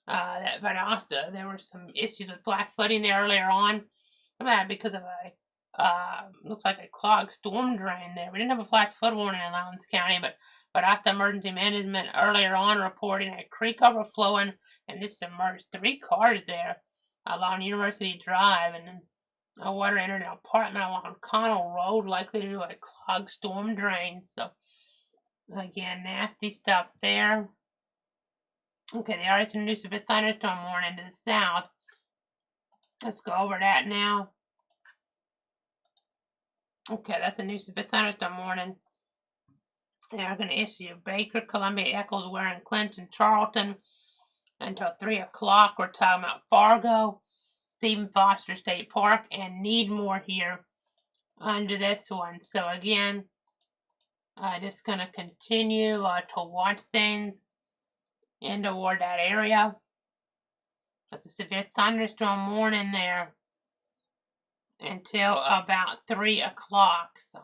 that Valdosta, there were some issues with flash flooding there earlier on. Some of that because of a, looks like a clogged storm drain there. We didn't have a flash flood warning in Lowndes County, but Valdosta Emergency Management earlier on reporting a creek overflowing and this submerged 3 cars there along University Drive, and then water entered an apartment along Connell Road, likely due to a clogged storm drain. So, again, nasty stuff there. Okay, they already introduced a bit thunderstorm warning to the south. Let's go over that now. Okay, that's a new severe thunderstorm warning. They are going to issue Baker, Columbia, Ecclesware, and Clinton, Charlton until 3 o'clock. We're talking about Fargo, Stephen Foster State Park, and Needmore here under this one. So again, just going to continue to watch things in toward that area. That's a severe thunderstorm warning there until about 3 o'clock. So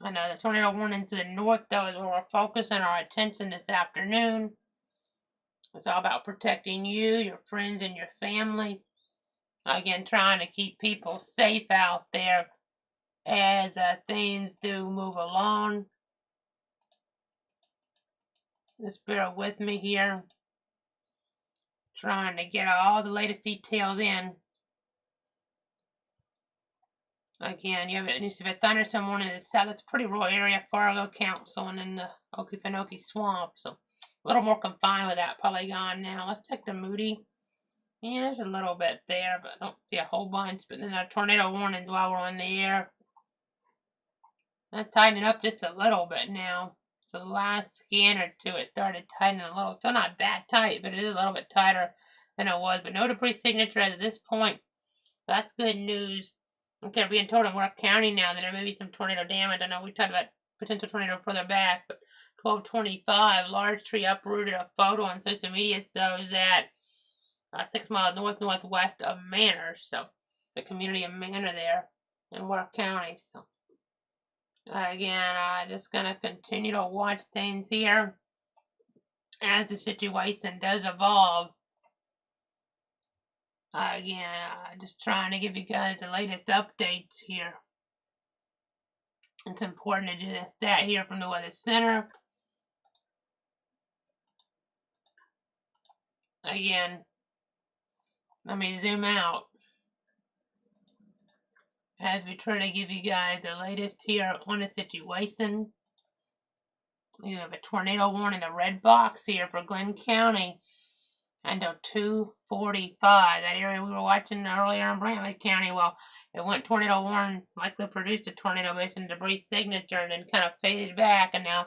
I know the tornado warning to the north, though, is where we're focusing our attention this afternoon. It's all about protecting you, your friends, and your family. Again, trying to keep people safe out there as things do move along. Just bear with me here. Trying to get all the latest details in. Again, you have a thunderstorm warning in the south. It's a pretty rural area, Fargo Council, and in the Okefenokee Swamp. So a little more confined with that. Probably gone now. Let's check the Moody. Yeah, there's a little bit there, but I don't see a whole bunch. But then our tornado warnings while we're on the air. That's tightening up just a little bit now. So the last scan or two, it started tightening a little. Still not that tight, but it is a little bit tighter than it was. But no debris signature at this point. That's good news. Okay, being told in Worth County now that there may be some tornado damage. I know we talked about potential tornado further back, but 1225, large tree uprooted. A photo on social media shows that 6 miles northwest of Manor, so the community of Manor there in Worth County. So again, just gonna continue to watch things here as the situation does evolve. Again, just trying to give you guys the latest updates here. It's important to do that here from the Weather Center. Again, let me zoom out as we try to give you guys the latest here on the situation. You have a tornado warning, the red box here for Glenn County until 2:45. That area we were watching earlier in Brantley County, well, it went tornado warning, likely produced a tornado based on debris signature, and then kind of faded back, and now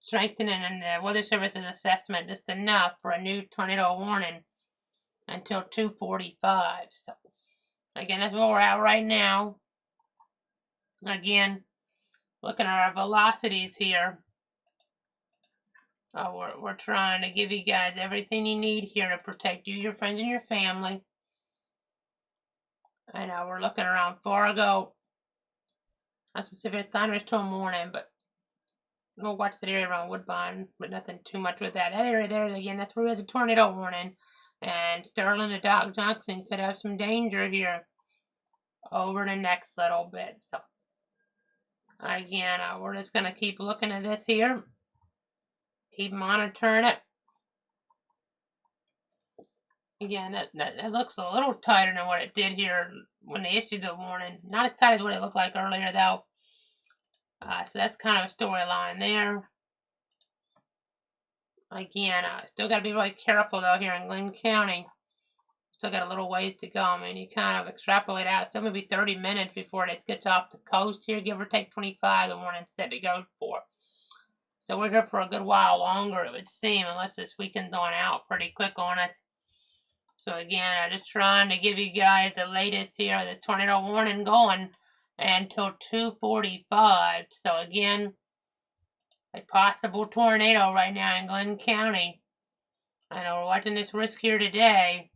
strengthening in the Weather Service's assessment just enough for a new tornado warning until 2:45. So again, that's where we're at right now. Again, looking at our velocities here. We're trying to give you guys everything you need here to protect you, your friends, and your family. I know we're looking around Fargo. That's a severe thunderstorm warning, but we'll watch that area around Woodbine, but nothing too much with that. That area there, again, that's where there's a tornado warning. And Sterling to Doc Johnson could have some danger here over the next little bit. So, again, we're just going to keep looking at this here. Keep monitoring it. Again, that looks a little tighter than what it did here when they issued the warning. Not as tight as what it looked like earlier, though. So that's kind of a storyline there. Again, still got to be really careful, though, here in Glenn County. Still got a little ways to go. I mean, you kind of extrapolate out. Still maybe 30 minutes before it gets off the coast here, give or take 25, the warning set to go for. So we're here for a good while longer, it would seem, unless this weekend's on out pretty quick on us. So again, I'm just trying to give you guys the latest here. This tornado warning going until 2:45. So again, a possible tornado right now in Glenn County. I know we're watching this risk here today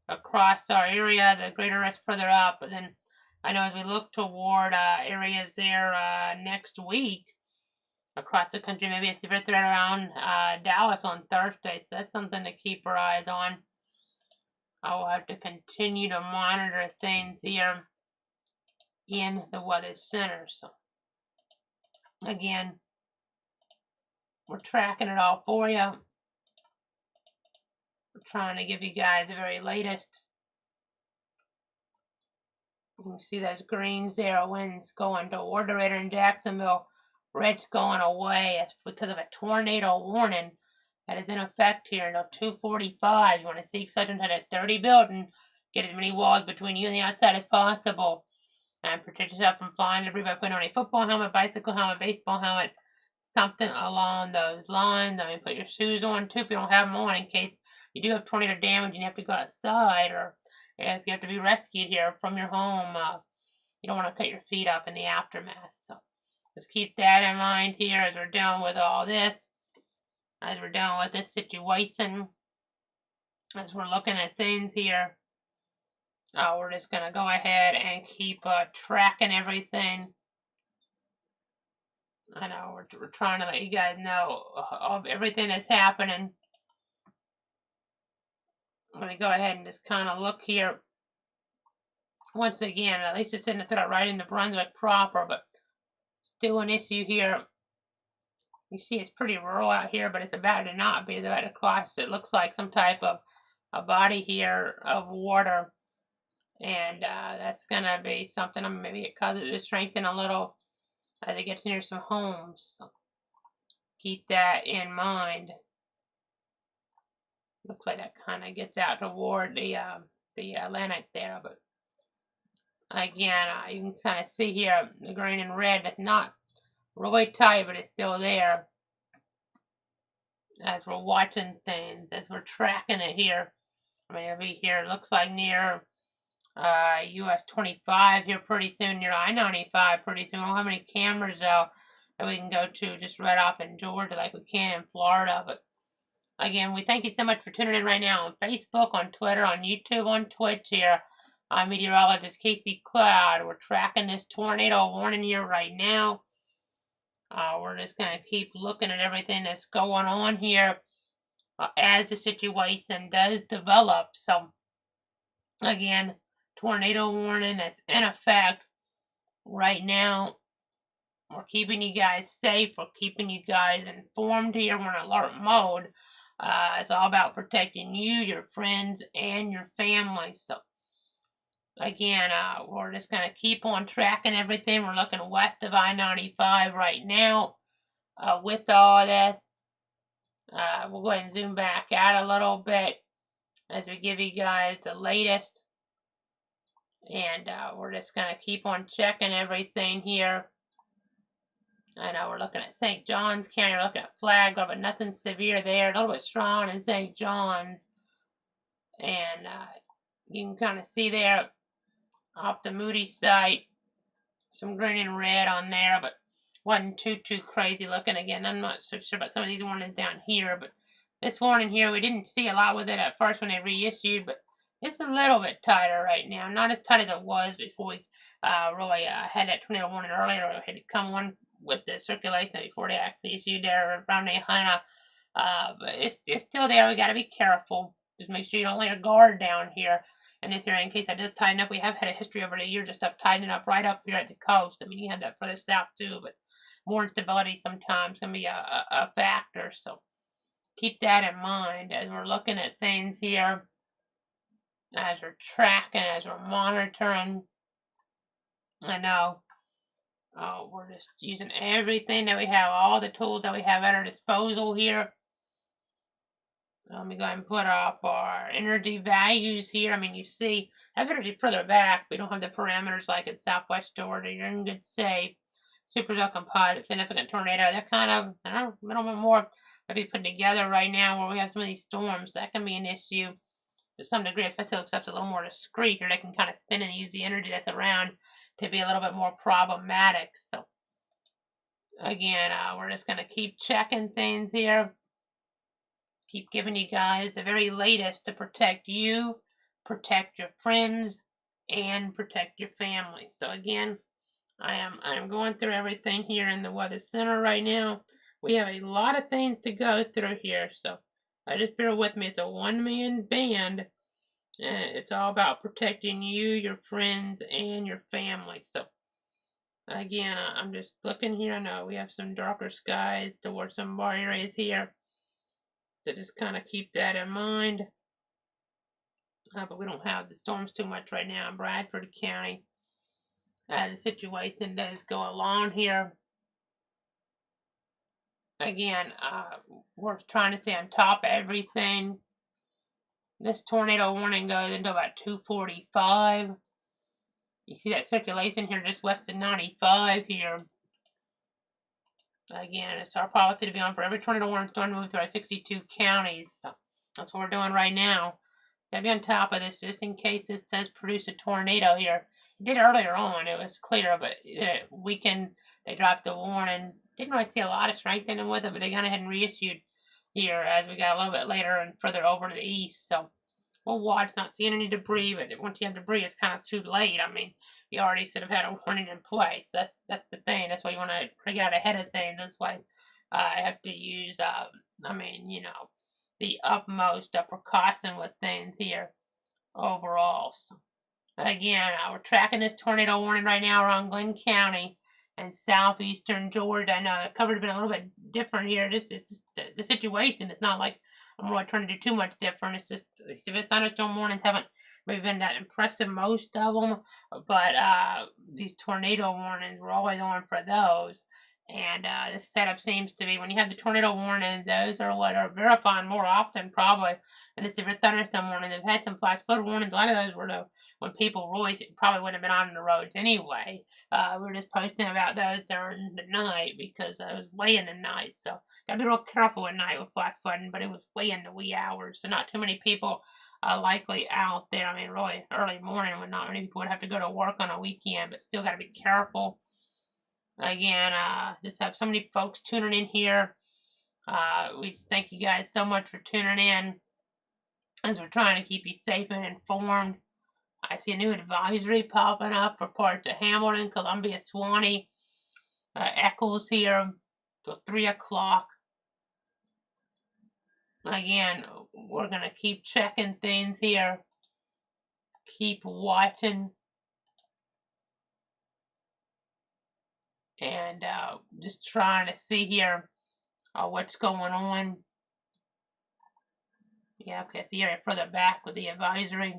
across our area, the greater risk further up. But then I know as we look toward areas there next week across the country, maybe a severe threat around Dallas on Thursday. So that's something to keep our eyes on. I will have to continue to monitor things here in the Weather Center. So again, we're tracking it all for you. We're trying to give you guys the very latest. You can see those green zero winds going toward the radar in Jacksonville. Red's going away. That's because of a tornado warning that is in effect here until 2:45. You want to seek such and such a sturdy building. Get as many walls between you and the outside as possible. And protect yourself from flying debris by putting on a football helmet, bicycle helmet, baseball helmet, something along those lines. I mean, put your shoes on too if you don't have them on in case you do have tornado damage and you have to go outside, or if you have to be rescued here from your home. You don't want to cut your feet up in the aftermath. So just keep that in mind here as we're dealing with all this, as we're dealing with this situation, as we're looking at things here. We're just going to go ahead and keep tracking everything. I know we're trying to let you guys know of everything that's happening. let me go ahead and just kind of look here. Once again, at least it's in the right into Brunswick proper, but still an issue here. You see it's pretty rural out here, but it's about to not be. It's about to cross, it looks like some type of a body here of water. And that's going to be something, maybe it causes it to strengthen a little as it gets near some homes. So keep that in mind. Looks like that kind of gets out toward the Atlantic there, but again, you can kind of see here the green and red. That's not really tight, but it's still there. As we're watching things, as we're tracking it here. I mean, it'll be here, it looks like near US 25 here pretty soon, near I-95 pretty soon. We don't have any cameras though that we can go to just right off in Georgia like we can in Florida. But again, we thank you so much for tuning in right now on Facebook, on Twitter, on YouTube, on Twitch here. I'm meteorologist Casey Cloud. We're tracking this tornado warning here right now. We're just going to keep looking at everything that's going on here as the situation does develop. So, again, tornado warning that's in effect right now. We're keeping you guys safe. We're keeping you guys informed here. We're in alert mode. It's all about protecting you, your friends, and your family. So, again, we're just going to keep on tracking everything. We're looking west of I-95 right now with all this. We'll go ahead and zoom back out a little bit as we give you guys the latest. And we're just going to keep on checking everything here. I know we're looking at St. Johns County. We're looking at Flagler, but nothing severe there. A little bit strong in St. Johns. And you can kind of see there off the Moody site, some green and red on there, but wasn't too crazy looking. Again, I'm not so sure about some of these warnings down here, but this warning here, we didn't see a lot with it at first when they reissued, but it's a little bit tighter right now. Not as tight as it was before we really had that tornado warning earlier. We had to come on with the circulation before they actually issued their around Nahunta. But it's still there. We got to be careful. Just make sure you don't lay your guard down here in this area in case that does tighten up. We have had a history over the years of stuff tightening up right up here at the coast. I mean, you have that further south too, but more instability sometimes can be a factor. So keep that in mind as we're looking at things here, as we're tracking, as we're monitoring. I know we're just using everything that we have, all the tools that we have at our disposal here. Let me go ahead and put up our energy values here. I mean, you see, I have energy further back. We don't have the parameters like in Southwest Georgia. You're in good shape. Supercell composite, significant tornado. They're kind of, I don't know, a little bit more maybe put together right now where we have some of these storms. That can be an issue to some degree, especially if stuff's a little more discreet, or they can kind of spin and use the energy that's around to be a little bit more problematic. So, again, we're just going to keep checking things here. Keep giving you guys the very latest to protect you, protect your friends, and protect your family. So again, I am going through everything here in the Weather Center right now. We have a lot of things to go through here, so just bear with me. It's a one-man band, and it's all about protecting you, your friends, and your family. So again, I'm just looking here. I know we have some darker skies towards some more areas here. So just kind of keep that in mind. But we don't have the storms too much right now in Bradford County. The situation does go along here. Again, we're trying to stay on top of everything. This tornado warning goes until about 2:45. You see that circulation here just west of 95 here. Again, it's our policy to be on for every tornado warning storm to move through our 62 counties. So that's what we're doing right now. Gotta be on top of this just in case this does produce a tornado here. It did earlier on, it was clear, but weekend they dropped a warning. Didn't really see a lot of strengthening with it, but they went ahead and reissued here as we got a little bit later and further over to the east. So we'll watch, not seeing any debris, but once you have debris, it's kind of too late. I mean, you already should have had a warning in place. That's the thing. That's why you want to get out ahead of things. That's why I have to use, I mean, you know, the utmost precaution with things here overall. So, again, we're tracking this tornado warning right now around Glenn County and southeastern Georgia. I know the coverage has been a little bit different here. This is just the situation. It's not like I'm really trying to do too much different. It's just the severe thunderstorm warnings haven't maybe been that impressive, most of them, but these tornado warnings, we're always on for those. And this setup seems to be, when you have the tornado warnings, those are what are verifying more often, probably. And the severe thunderstorm warning, they've had some flash flood warnings. A lot of those were when people really probably wouldn't have been on the roads anyway. We were just posting about those during the night because it was way in the night. So gotta be real careful at night with flash flooding, but it was way in the wee hours. So not too many people likely out there. I mean, really early morning when not many people would have to go to work on a weekend, but still gotta be careful. Again, just have so many folks tuning in here. We just thank you guys so much for tuning in as we're trying to keep you safe and informed. I see a new advisory popping up for parts of Hamilton, Columbia, Swanee, Eccles here till 3 o'clock. Again, we're going to keep checking things here. Keep watching. And just trying to see here what's going on. Yeah, okay, the area further back with the advisory.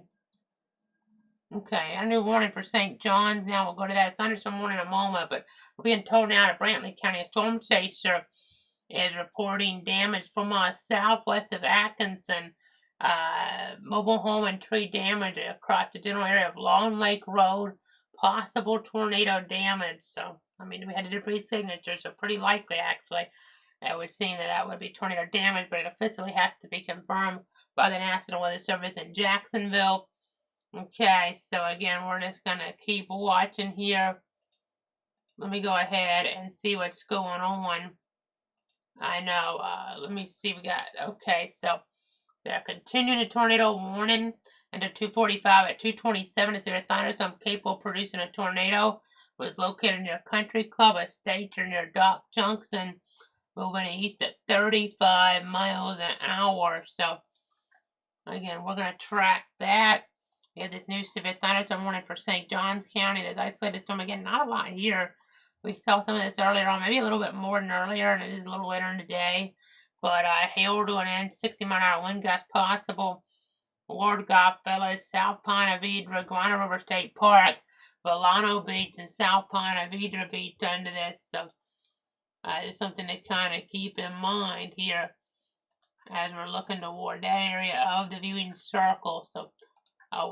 Okay, a new warning for St. John's. Now we'll go to that thunderstorm warning in a moment, but we're being told now that Brantley County, a storm chaser, is reporting damage from southwest of Atkinson. Mobile home and tree damage across the general area of Long Lake Road. Possible tornado damage. So, I mean, we had a debris signature, so pretty likely, actually, that we're seeing that would be tornado damage, but it officially has to be confirmed by the National Weather Service in Jacksonville. Okay, so again, we're just going to keep watching here. Let me go ahead and see what's going on. I know, let me see, we got, okay, so they're continuing the tornado warning until 2:45 at 2:27. Is there a thunderstorm capable of producing a tornado? Was located near Country Club Estate or near Dock Junction, moving east at 35 miles an hour. So, again, we're going to track that. We have this new severe thunderstorm warning for St. Johns County. There's isolated storm. Again, not a lot here. We saw some of this earlier on, maybe a little bit more than earlier, and it is a little later in the day. But hail to an end, 60-mile-an-hour wind gusts possible. Ward Goodfellas, South Ponte Vedra, Guana River State Park, Volano Beach, and South Ponte Vedra Beach under this. So, it's something to kind of keep in mind here as we're looking toward that area of the viewing circle. So,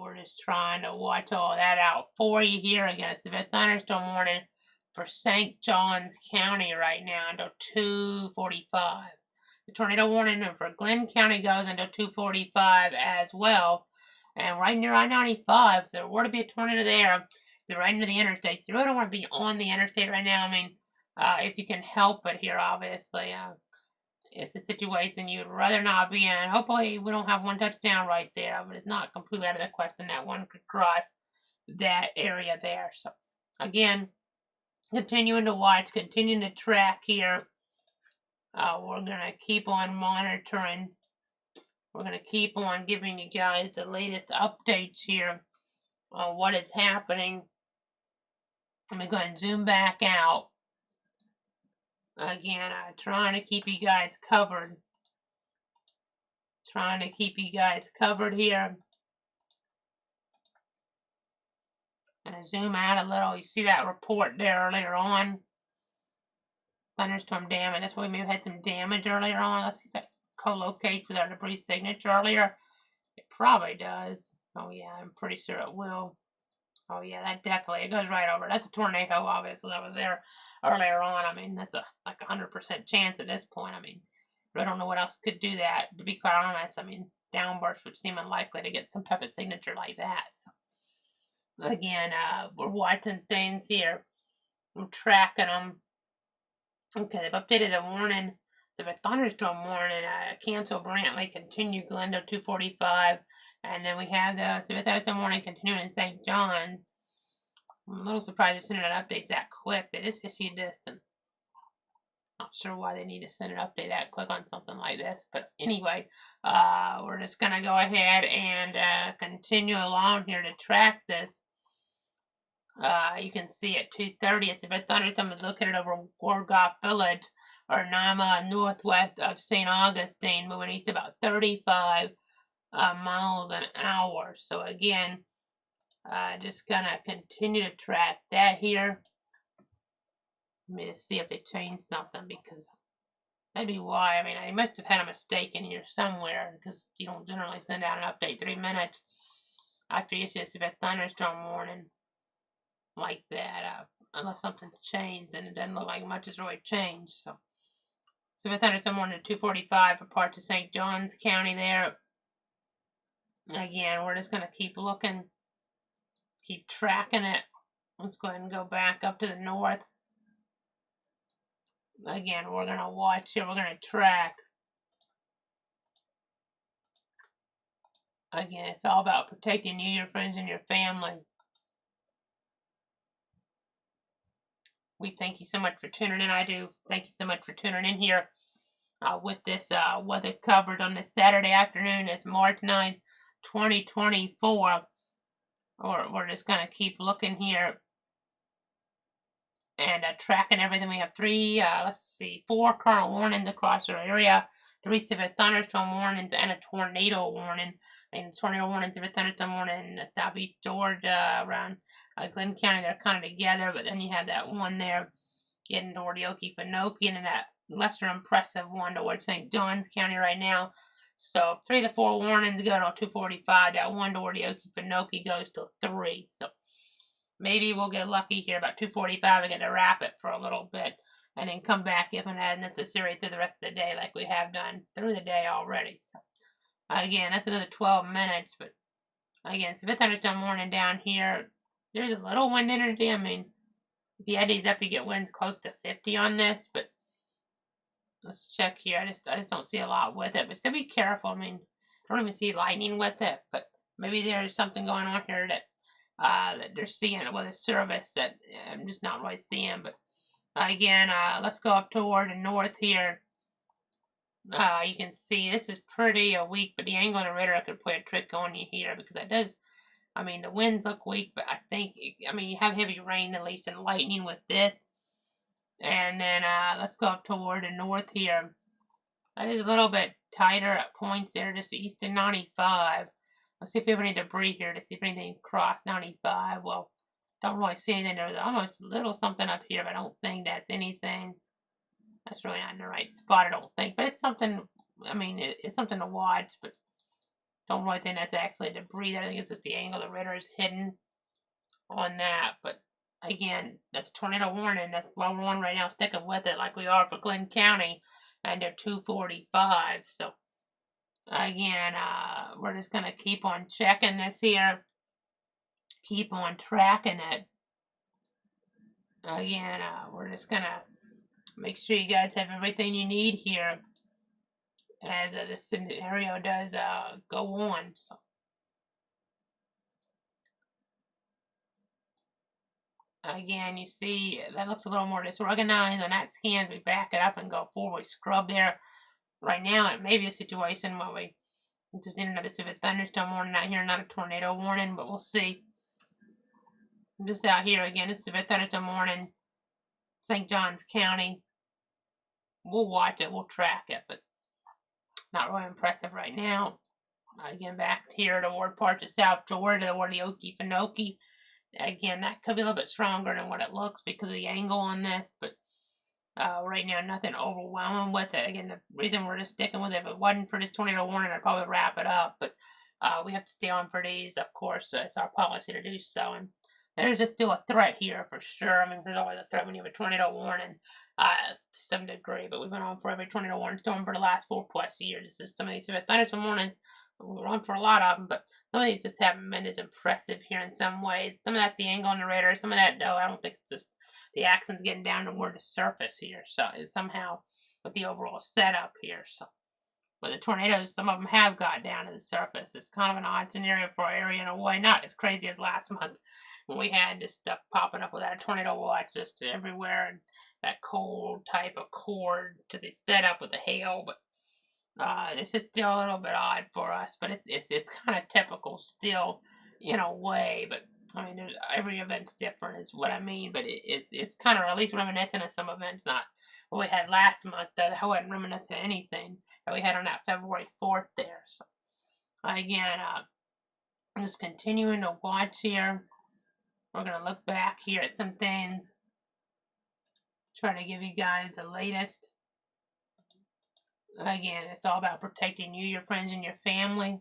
we're just trying to watch all that out for you here. Again, it's a thunderstorm warning for St. Johns County right now until 2:45. The tornado warning for Glenn County goes until 2:45 as well. And right near I-95, if there were to be a tornado there, you're right into the interstate. So you really don't want to be on the interstate right now. I mean, if you can help it here, obviously. It's a situation you'd rather not be in. Hopefully, we don't have one touchdown right there, but it's not completely out of the question that one could cross that area there. So, again, continuing to watch, continuing to track here. We're going to keep on monitoring. We're going to keep on giving you guys the latest updates here on what is happening. Let me go ahead and zoom back out. Again, I'm trying to keep you guys covered. Trying to keep you guys covered here. And zoom out a little. You see that report there earlier on. Thunderstorm damage. That's why we may have had some damage earlier on. Let's see if that co-locates with our debris signature earlier. It probably does. Oh yeah, I'm pretty sure it will. Oh yeah, that definitely, it goes right over. That's a tornado, obviously, that was there earlier on. I mean, that's like 100% chance at this point. I mean, I don't know what else could do that, to be quite honest. I mean, downbursts would seem unlikely to get some type of signature like that. So, again, we're watching things here. I'm tracking them. Okay, they've updated the warning. So a thunderstorm warning, cancel Brantley, continue Glendale 2:45. And then we have the severe thunderstorm warning continuing in St. John's. I'm a little surprised they're sending out updates that quick. They just issued this Not sure why they need to send an update that quick on something like this, but anyway, we're just gonna go ahead and continue along here to track this. You can see at 2:30, it's a bit thunderstorm is located over Gorgoff Village, or Nama, northwest of St. Augustine, moving east about 35 miles an hour. So again, just gonna continue to track that here. Let me just see if they changed something, because that'd be why. I mean, I must have had a mistake in here somewhere, because you don't generally send out an update 3 minutes after you see a severe thunderstorm warning like that, unless something's changed, and it doesn't look like much has really changed. So severe thunderstorm warning at 2:45 for parts of St. Johns County there. Again, we're just going to keep looking, keep tracking it. Let's go ahead and go back up to the north. Again, we're going to watch here. We're going to track. Again, it's all about protecting you, your friends, and your family. We thank you so much for tuning in. I do thank you so much for tuning in here with this weather covered on this Saturday afternoon. It's March 9th, 2024. We're just going to keep looking here and tracking everything. We have four current warnings across our area, 3 severe thunderstorm warnings, and a tornado warning. And tornado warning, severe thunderstorm warning in southeast Georgia, around Glenn County. They're kind of together, but then you have that one there getting toward Okefenokee, and then that lesser impressive one towards St. Johns County right now. So 3 of the 4 warnings go to 2:45. That one toward Okefenokee goes to 3. So maybe we'll get lucky here about 2:45. We get to wrap it for a little bit and then come back if and as necessary through the rest of the day, like we have done through the day already. So again, that's another 12 minutes. But again, severe thunderstorm warning down here. There's a little wind energy. I mean, if you add these up, you get winds close to 50 on this. But let's check here. I just don't see a lot with it. But still be careful. I mean, I don't even see lightning with it. But maybe there's something going on here that they're seeing with a service that I'm just not really seeing. But again, let's go up toward the north here. You can see this is pretty weak, but the angle on the radar could play a trick on you here, because that does. I mean, the winds look weak, but I think, you have heavy rain at least and lightning with this. And then let's go up toward the north here. That is a little bit tighter at points there, just east of 95. Let's see if we have any debris here to see if anything crossed 95. Well, don't really see anything. There's almost a little something up here, but I don't think that's anything. That's really not in the right spot, I don't think. But it's something, it's something to watch, but don't really think that's actually debris. I think it's just the angle the radar is hidden on that. But again, that's a tornado warning. That's why we're on right now, sticking with it like we are for Glenn County, and they're 2:45. So again, we're just going to keep on checking this here. Keep on tracking it. Again, we're just going to make sure you guys have everything you need here as this scenario does go on. So again, you see that looks a little more disorganized on that scan. We back it up and go forward. We scrub there. Right now, it may be a situation where we just need another severe thunderstorm warning out here, not a tornado warning, but we'll see. Just out here again, this is severe thunderstorm warning, St. Johns County. We'll watch it, we'll track it, but not really impressive right now. Again, back here toward parts of South Georgia, toward the Okefenokee. Again, that could be a little bit stronger than what it looks because of the angle on this, but right now, nothing overwhelming with it. Again, the reason we're just sticking with it, if it wasn't for this tornado warning, I'd probably wrap it up, but we have to stay on for these, of course. So it's our policy to do so, and there's just still a threat here for sure. I mean, there's always a threat when you have a tornado warning to some degree, but we've been on for every tornado warning storm for the last 4+ years. This is some of these thunderstorm warnings. We're on for a lot of them, but some of these just haven't been as impressive here in some ways. Some of that's the angle on the radar. Some of that, though, I don't think it's just the accent's getting down toward the surface here. So it's somehow with the overall setup here. So, but the tornadoes, some of them have got down to the surface. It's kind of an odd scenario for our area in a way. Not as crazy as last month when we had this stuff popping up without a tornado watch just everywhere, and that cold type of cord to the setup with the hail, but this is still a little bit odd for us, but it's kind of typical still in a way. But I mean, every event's different, is what I mean. But it's kind of at least reminiscent of some events, not what we had last month. That I wasn't reminiscent of anything that we had on that February 4th there. So again, just continuing to watch here. We're gonna look back here at some things, try to give you guys the latest. Again, it's all about protecting you, your friends, and your family.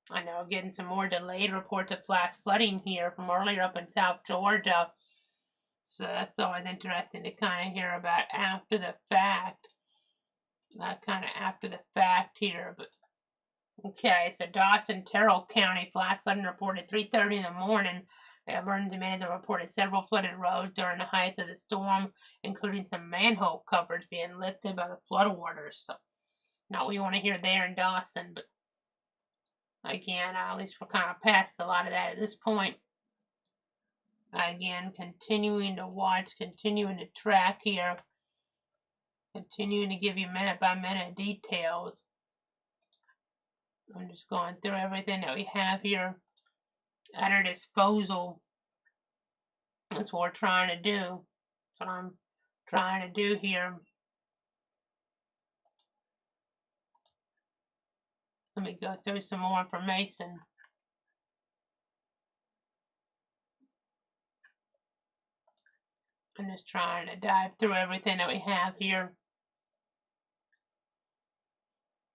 I know getting some more delayed reports of flash flooding here from earlier up in South Georgia. So that's always interesting to kind of hear about after the fact. Kind of after the fact here. But okay, so Dawson, Terrell County, flash flooding reported 3:30 in the morning. Emergency management reported several flooded roads during the height of the storm, including some manhole covers being lifted by the floodwaters. So, not what you want to hear there in Dawson, but again, at least we're kind of past a lot of that at this point. Again, continuing to watch, continuing to track here, continuing to give you minute by minute details. I'm just going through everything that we have here at our disposal. That's what we're trying to do. That's what I'm trying to do here. Let me go through some more information. I'm just trying to dive through everything that we have here.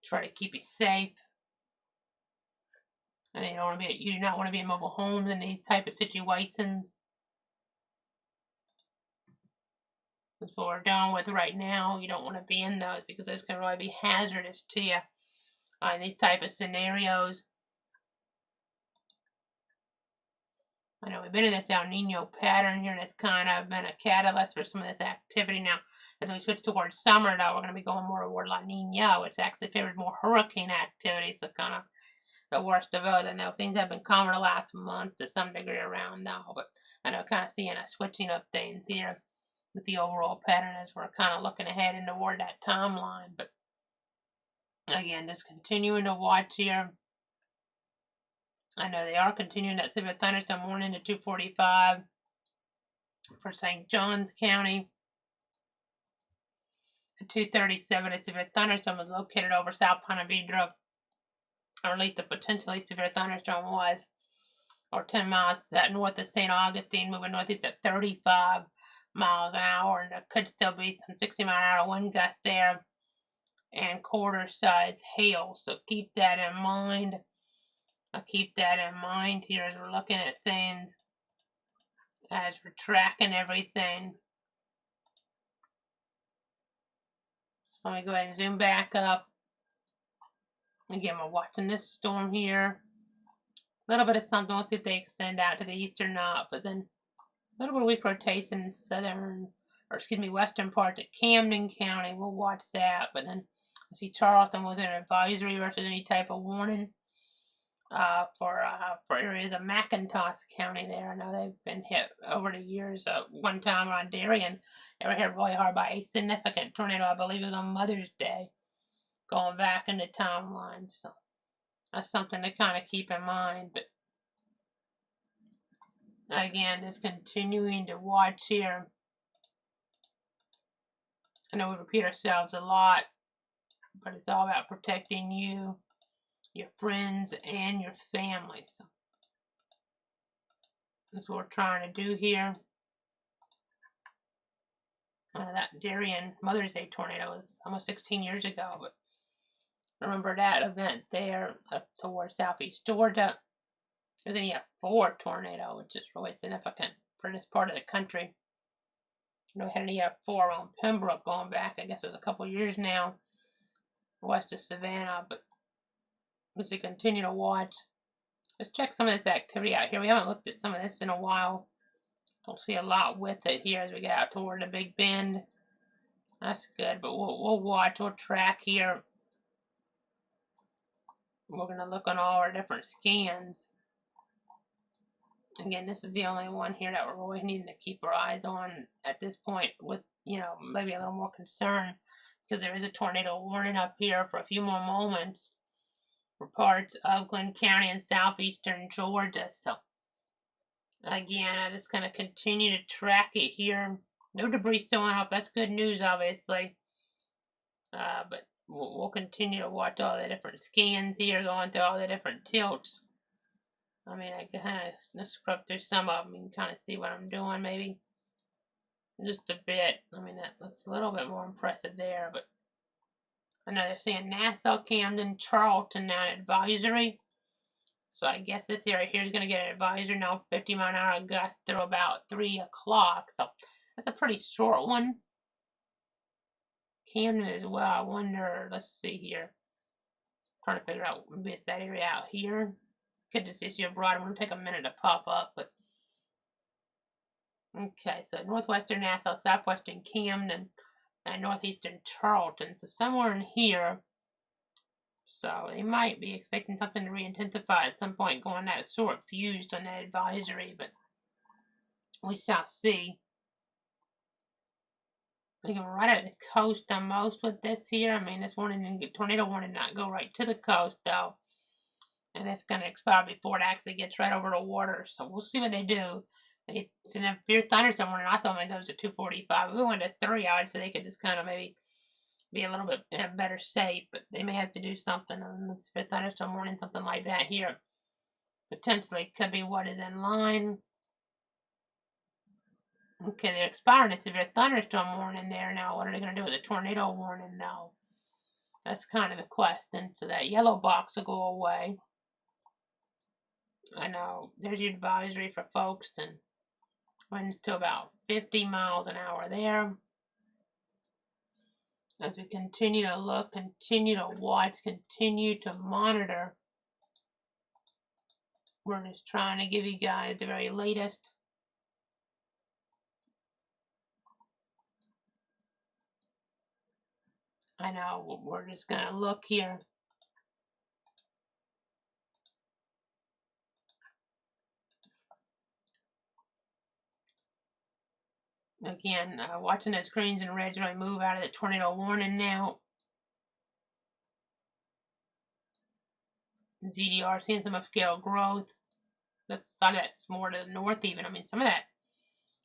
Try to keep you safe. And you do not want to be in mobile homes in these type of situations. That's what we're dealing with right now. You don't want to be in those because those can really be hazardous to you in these type of scenarios. I know we've been in this El Nino pattern here, and it's kind of been a catalyst for some of this activity. Now, as we switch towards summer, though, we're going to be going more toward La Nina, which actually favors more hurricane activity. So kind of the worst of it. I know things have been calmer the last month to some degree around now, but I know kind of seeing a switching of things here with the overall pattern as we're kind of looking ahead and toward that timeline. But again, just continuing to watch here. I know they are continuing that severe thunderstorm warning to 2:45 for St. Johns County. At 2:37, a severe thunderstorm was located over South Ponte Vedra, or at least a potentially severe thunderstorm was, or 10 miles north of St. Augustine, moving northeast at 35 miles an hour, and there could still be some 60-mile-an-hour wind gusts there and quarter-size hail. So keep that in mind. I'll keep that in mind here as we're looking at things, as we're tracking everything. So let me go ahead and zoom back up. Again, we're watching this storm here. A little bit of something. We'll see if they extend out to the east or not. But then a little bit of weak rotation in western parts of Camden County. We'll watch that. But then I see Charleston with an advisory versus any type of warning for areas of McIntosh County there. I know they've been hit over the years. One time around Darien, they were hit really hard by a significant tornado. I believe it was on Mother's Day, going back in the timeline. So that's something to kind of keep in mind. But again, just continuing to watch here. I know we repeat ourselves a lot, but it's all about protecting you, your friends, and your family. So that's what we're trying to do here. That Darien Mother's Day tornado was almost 16 years ago, but I remember that event there up towards southeast Georgia. It was an EF4 tornado, which is really significant for this part of the country. You know, we had an EF4 on Pembroke going back, I guess it was a couple years now, west of Savannah. But as we continue to watch, let's check some of this activity out here. We haven't looked at some of this in a while. Don't see a lot with it here as we get out toward the Big Bend. That's good, but we'll watch, we'll track here. We're going to look on all our different scans Again, this is the only one here that we're really needing to keep our eyes on at this point with, maybe a little more concern because there is a tornado warning up here for a few more moments for parts of Glenn County and southeastern Georgia. So, again, I'm just going to continue to track it here. No debris still up. That's good news, obviously. But we'll continue to watch all the different scans here, going through all the different tilts. I mean, I kind of scrub through some of them and kind of see what I'm doing, maybe. Just a bit. I mean, that's a little bit more impressive there, but I know they're saying Nassau, Camden, Charlton now an advisory. So I guess this area here is going to get an advisory now, 50-mile-an-hour gust through about 3 o'clock. So that's a pretty short one. Camden as well. I wonder, let's see here. Trying to figure out, maybe it's that area out here. Could just issue abroad. It won't take a minute to pop up, but okay, so northwestern Nassau, southwestern Camden, and northeastern Charlton. So somewhere in here. So they might be expecting something to re-intensify at some point, going that short fused on that advisory, but we shall see. We can right at the coast on most with this here. I mean, this warning, tornado warning, not go right to the coast though, and it's going to expire before it actually gets right over the water. So we'll see what they do. It's an severe thunderstorm warning. I thought it goes to 245. If we went to 3, I would say they could just kind of maybe be a little bit in better shape, but they may have to do something on the severe thunderstorm warning, something like that here. Potentially could be what is in line. Okay, they're expiring a severe thunderstorm warning there now. What are they going to do with the tornado warning now? That's kind of the question. So that yellow box will go away. I know there's your advisory for Folkestone. Winds to about 50 miles an hour there. As we continue to look, continue to watch, continue to monitor, we're just trying to give you guys the very latest. I know we're just going to look here. Again, watching those greens and reds really move out of the tornado warning now. ZDR seeing some upscale growth. That's more to the north even. I mean, some of that,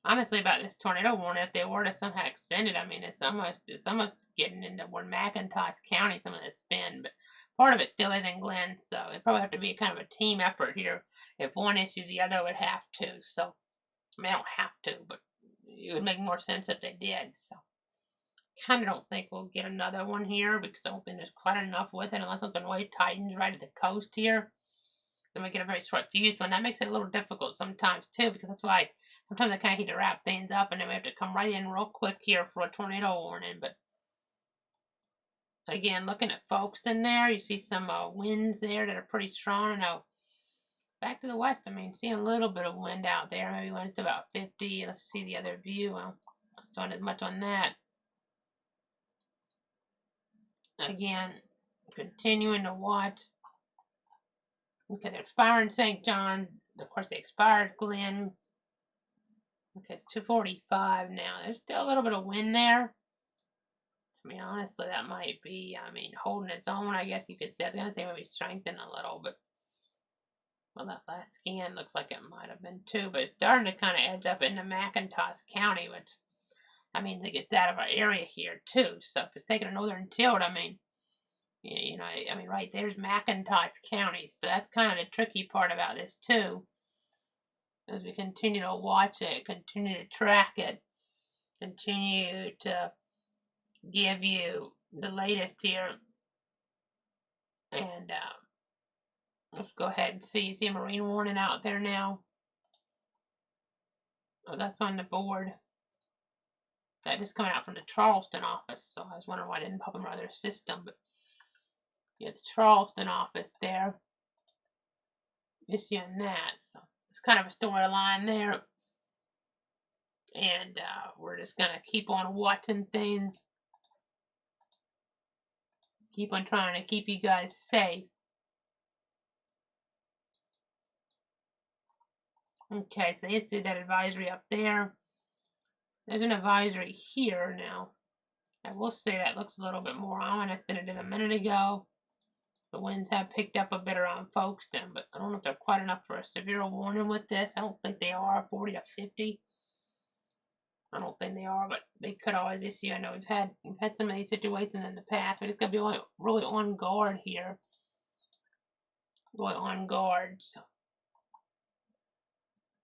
honestly, about this tornado warning, if they were to somehow extend it, I mean, it's almost getting into where McIntosh County, some of the spin, but part of it still is in Glen, so it probably have to be kind of a team effort here. If one issues, the other would have to. So, I mean, I don't have to, but it would make more sense if they did. So, kind of don't think we'll get another one here because I don't think there's quite enough with it unless something really tightens right at the coast here. Then we get a very short fused one. That makes it a little difficult sometimes too, because that's why sometimes I kind of need to wrap things up and then we have to come right in real quick here for a tornado warning. But again, looking at folks in there, you see some winds there that are pretty strong. And now back to the west, I mean, seeing a little bit of wind out there. Maybe winds to about 50. Let's see the other view. Not showing as much on that. Again, continuing to watch. Okay, they're expiring St. John. Of course, they expired Glen. Okay, it's 245 now. There's still a little bit of wind there. I mean, honestly, that might be, holding its own, I guess you could say. I was going to say maybe strengthen a little, but, well, that last scan looks like it might have been too, but it's starting to kind of edge up into McIntosh County, which, I mean, it gets out of our area here, too. So if it's taking a northern tilt, right there's McIntosh County. So that's kind of the tricky part about this, too. As we continue to watch it, continue to track it, continue to give you the latest here. And let's go ahead and see. You see a marine warning out there now? Oh, that's on the board. That is coming out from the Charleston office. So I was wondering why I didn't pop them out of their system. But yeah, the Charleston office there. Issuing that. So it's kind of a storyline there. And we're just going to keep on watching things. Keep on trying to keep you guys safe. Okay, so you see that advisory up there. There's an advisory here now. I will say that looks a little bit more ominous than it did a minute ago. The winds have picked up a bit around Folkestone, but I don't know if they're quite enough for a severe warning with this. I don't think they are, 40 to 50. I don't think they are, but they could always issue. I know we've had some of these situations in the past. We just gotta be really on guard here. Really on guard. So.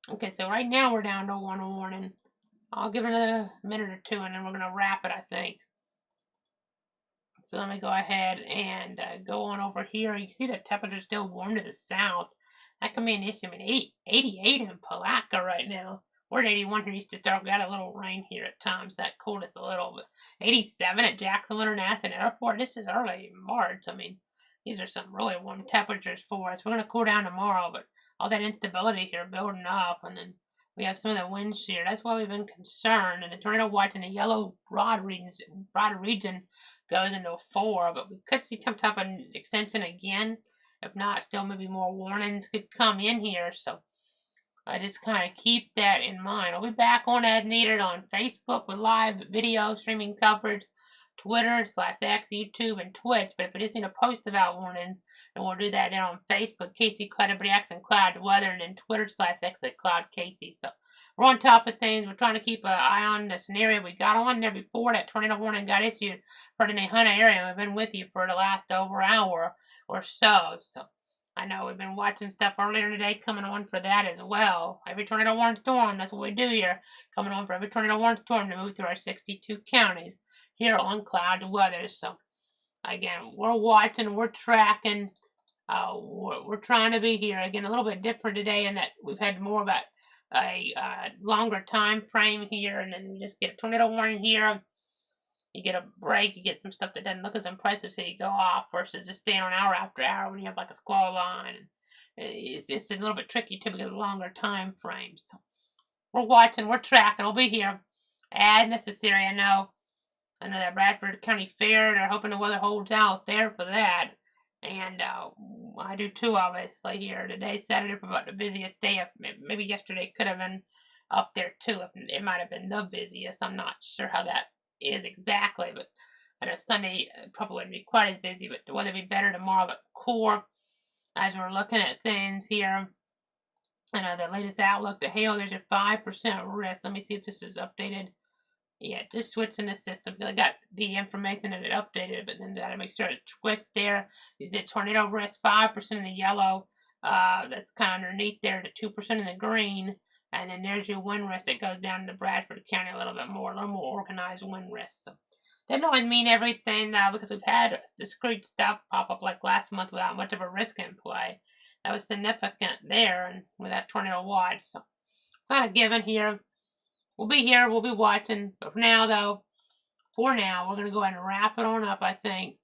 Okay, so right now we're down to 1 warning. I'll give it another minute or two, and then we're gonna wrap it, I think. So let me go ahead and go on over here. You can see the temperature still warm to the south. That can be an issue. I mean, 88 in Palatka right now. We're at 81 here. Used to start, got a little rain here at times. That cooled us a little. But 87 at Jacksonville International Airport. This is early March. I mean, these are some really warm temperatures for us. We're going to cool down tomorrow, but all that instability here building up. And then we have some of the wind shear. That's why we've been concerned. And the tornado watch in the yellow broad region goes into a 4, but we could see some type of extension again. If not, still maybe more warnings could come in here. So I just kind of keep that in mind. I'll be back on as needed on Facebook with live video streaming coverage, Twitter /X, YouTube, and Twitch. But if it isn't a post about warnings, then we'll do that there on Facebook, Casey Cloud X and Cloud Weather, and then Twitter /X at Cloud Casey. So we're on top of things. We're trying to keep an eye on the scenario. We got on there before that tornado warning got issued for the Nahunta area. We've been with you for the last over hour or so. So I know we've been watching stuff earlier today coming on for that as well. Every tornado warning storm, that's what we do here. Coming on for every tornado warning storm to move through our 62 counties here on Cloud Weather. So again, we're watching, we're tracking. We're trying to be here. Again, a little bit different today in that we've had more about a longer time frame here, and then you just get a tornado warning here. You get a break, you get some stuff that doesn't look as impressive, so you go off, versus just staying on hour after hour when you have like a squall line. It's just a little bit tricky too because of longer time frames. So we're watching, we're tracking, we'll be here as necessary. I know that Bradford County Fair, they're hoping the weather holds out there for that. And I do too, obviously, here today, Saturday, for about the busiest day. Maybe yesterday could have been up there too. It might have been the busiest. I'm not sure how that is exactly, but I know Sunday probably wouldn't be quite as busy, but the weather will be better tomorrow. But core, as we're looking at things here, I know the latest outlook, the hail, there's a 5% risk. Let me see if this is updated. Yeah, just switching the system. I got the information that it updated, but then gotta make sure it switched there. Is the tornado risk 5% in the yellow? That's kind of underneath there, the 2% in the green, and then there's your wind risk that goes down to Bradford County a little more organized wind risk. So doesn't always mean everything because we've had discrete stuff pop up like last month without much of a risk in play. That was significant there, and with that tornado watch. So it's not a given here. We'll be here, we'll be watching, but for now, we're going to go ahead and wrap it on up, I think.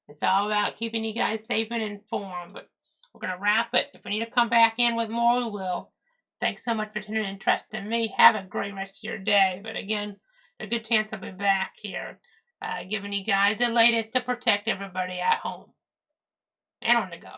It's all about keeping you guys safe and informed, but we're going to wrap it. If we need to come back in with more, we will. Thanks so much for tuning in and trusting me. Have a great rest of your day, but again, a good chance I'll be back here, giving you guys the latest to protect everybody at home and on the go.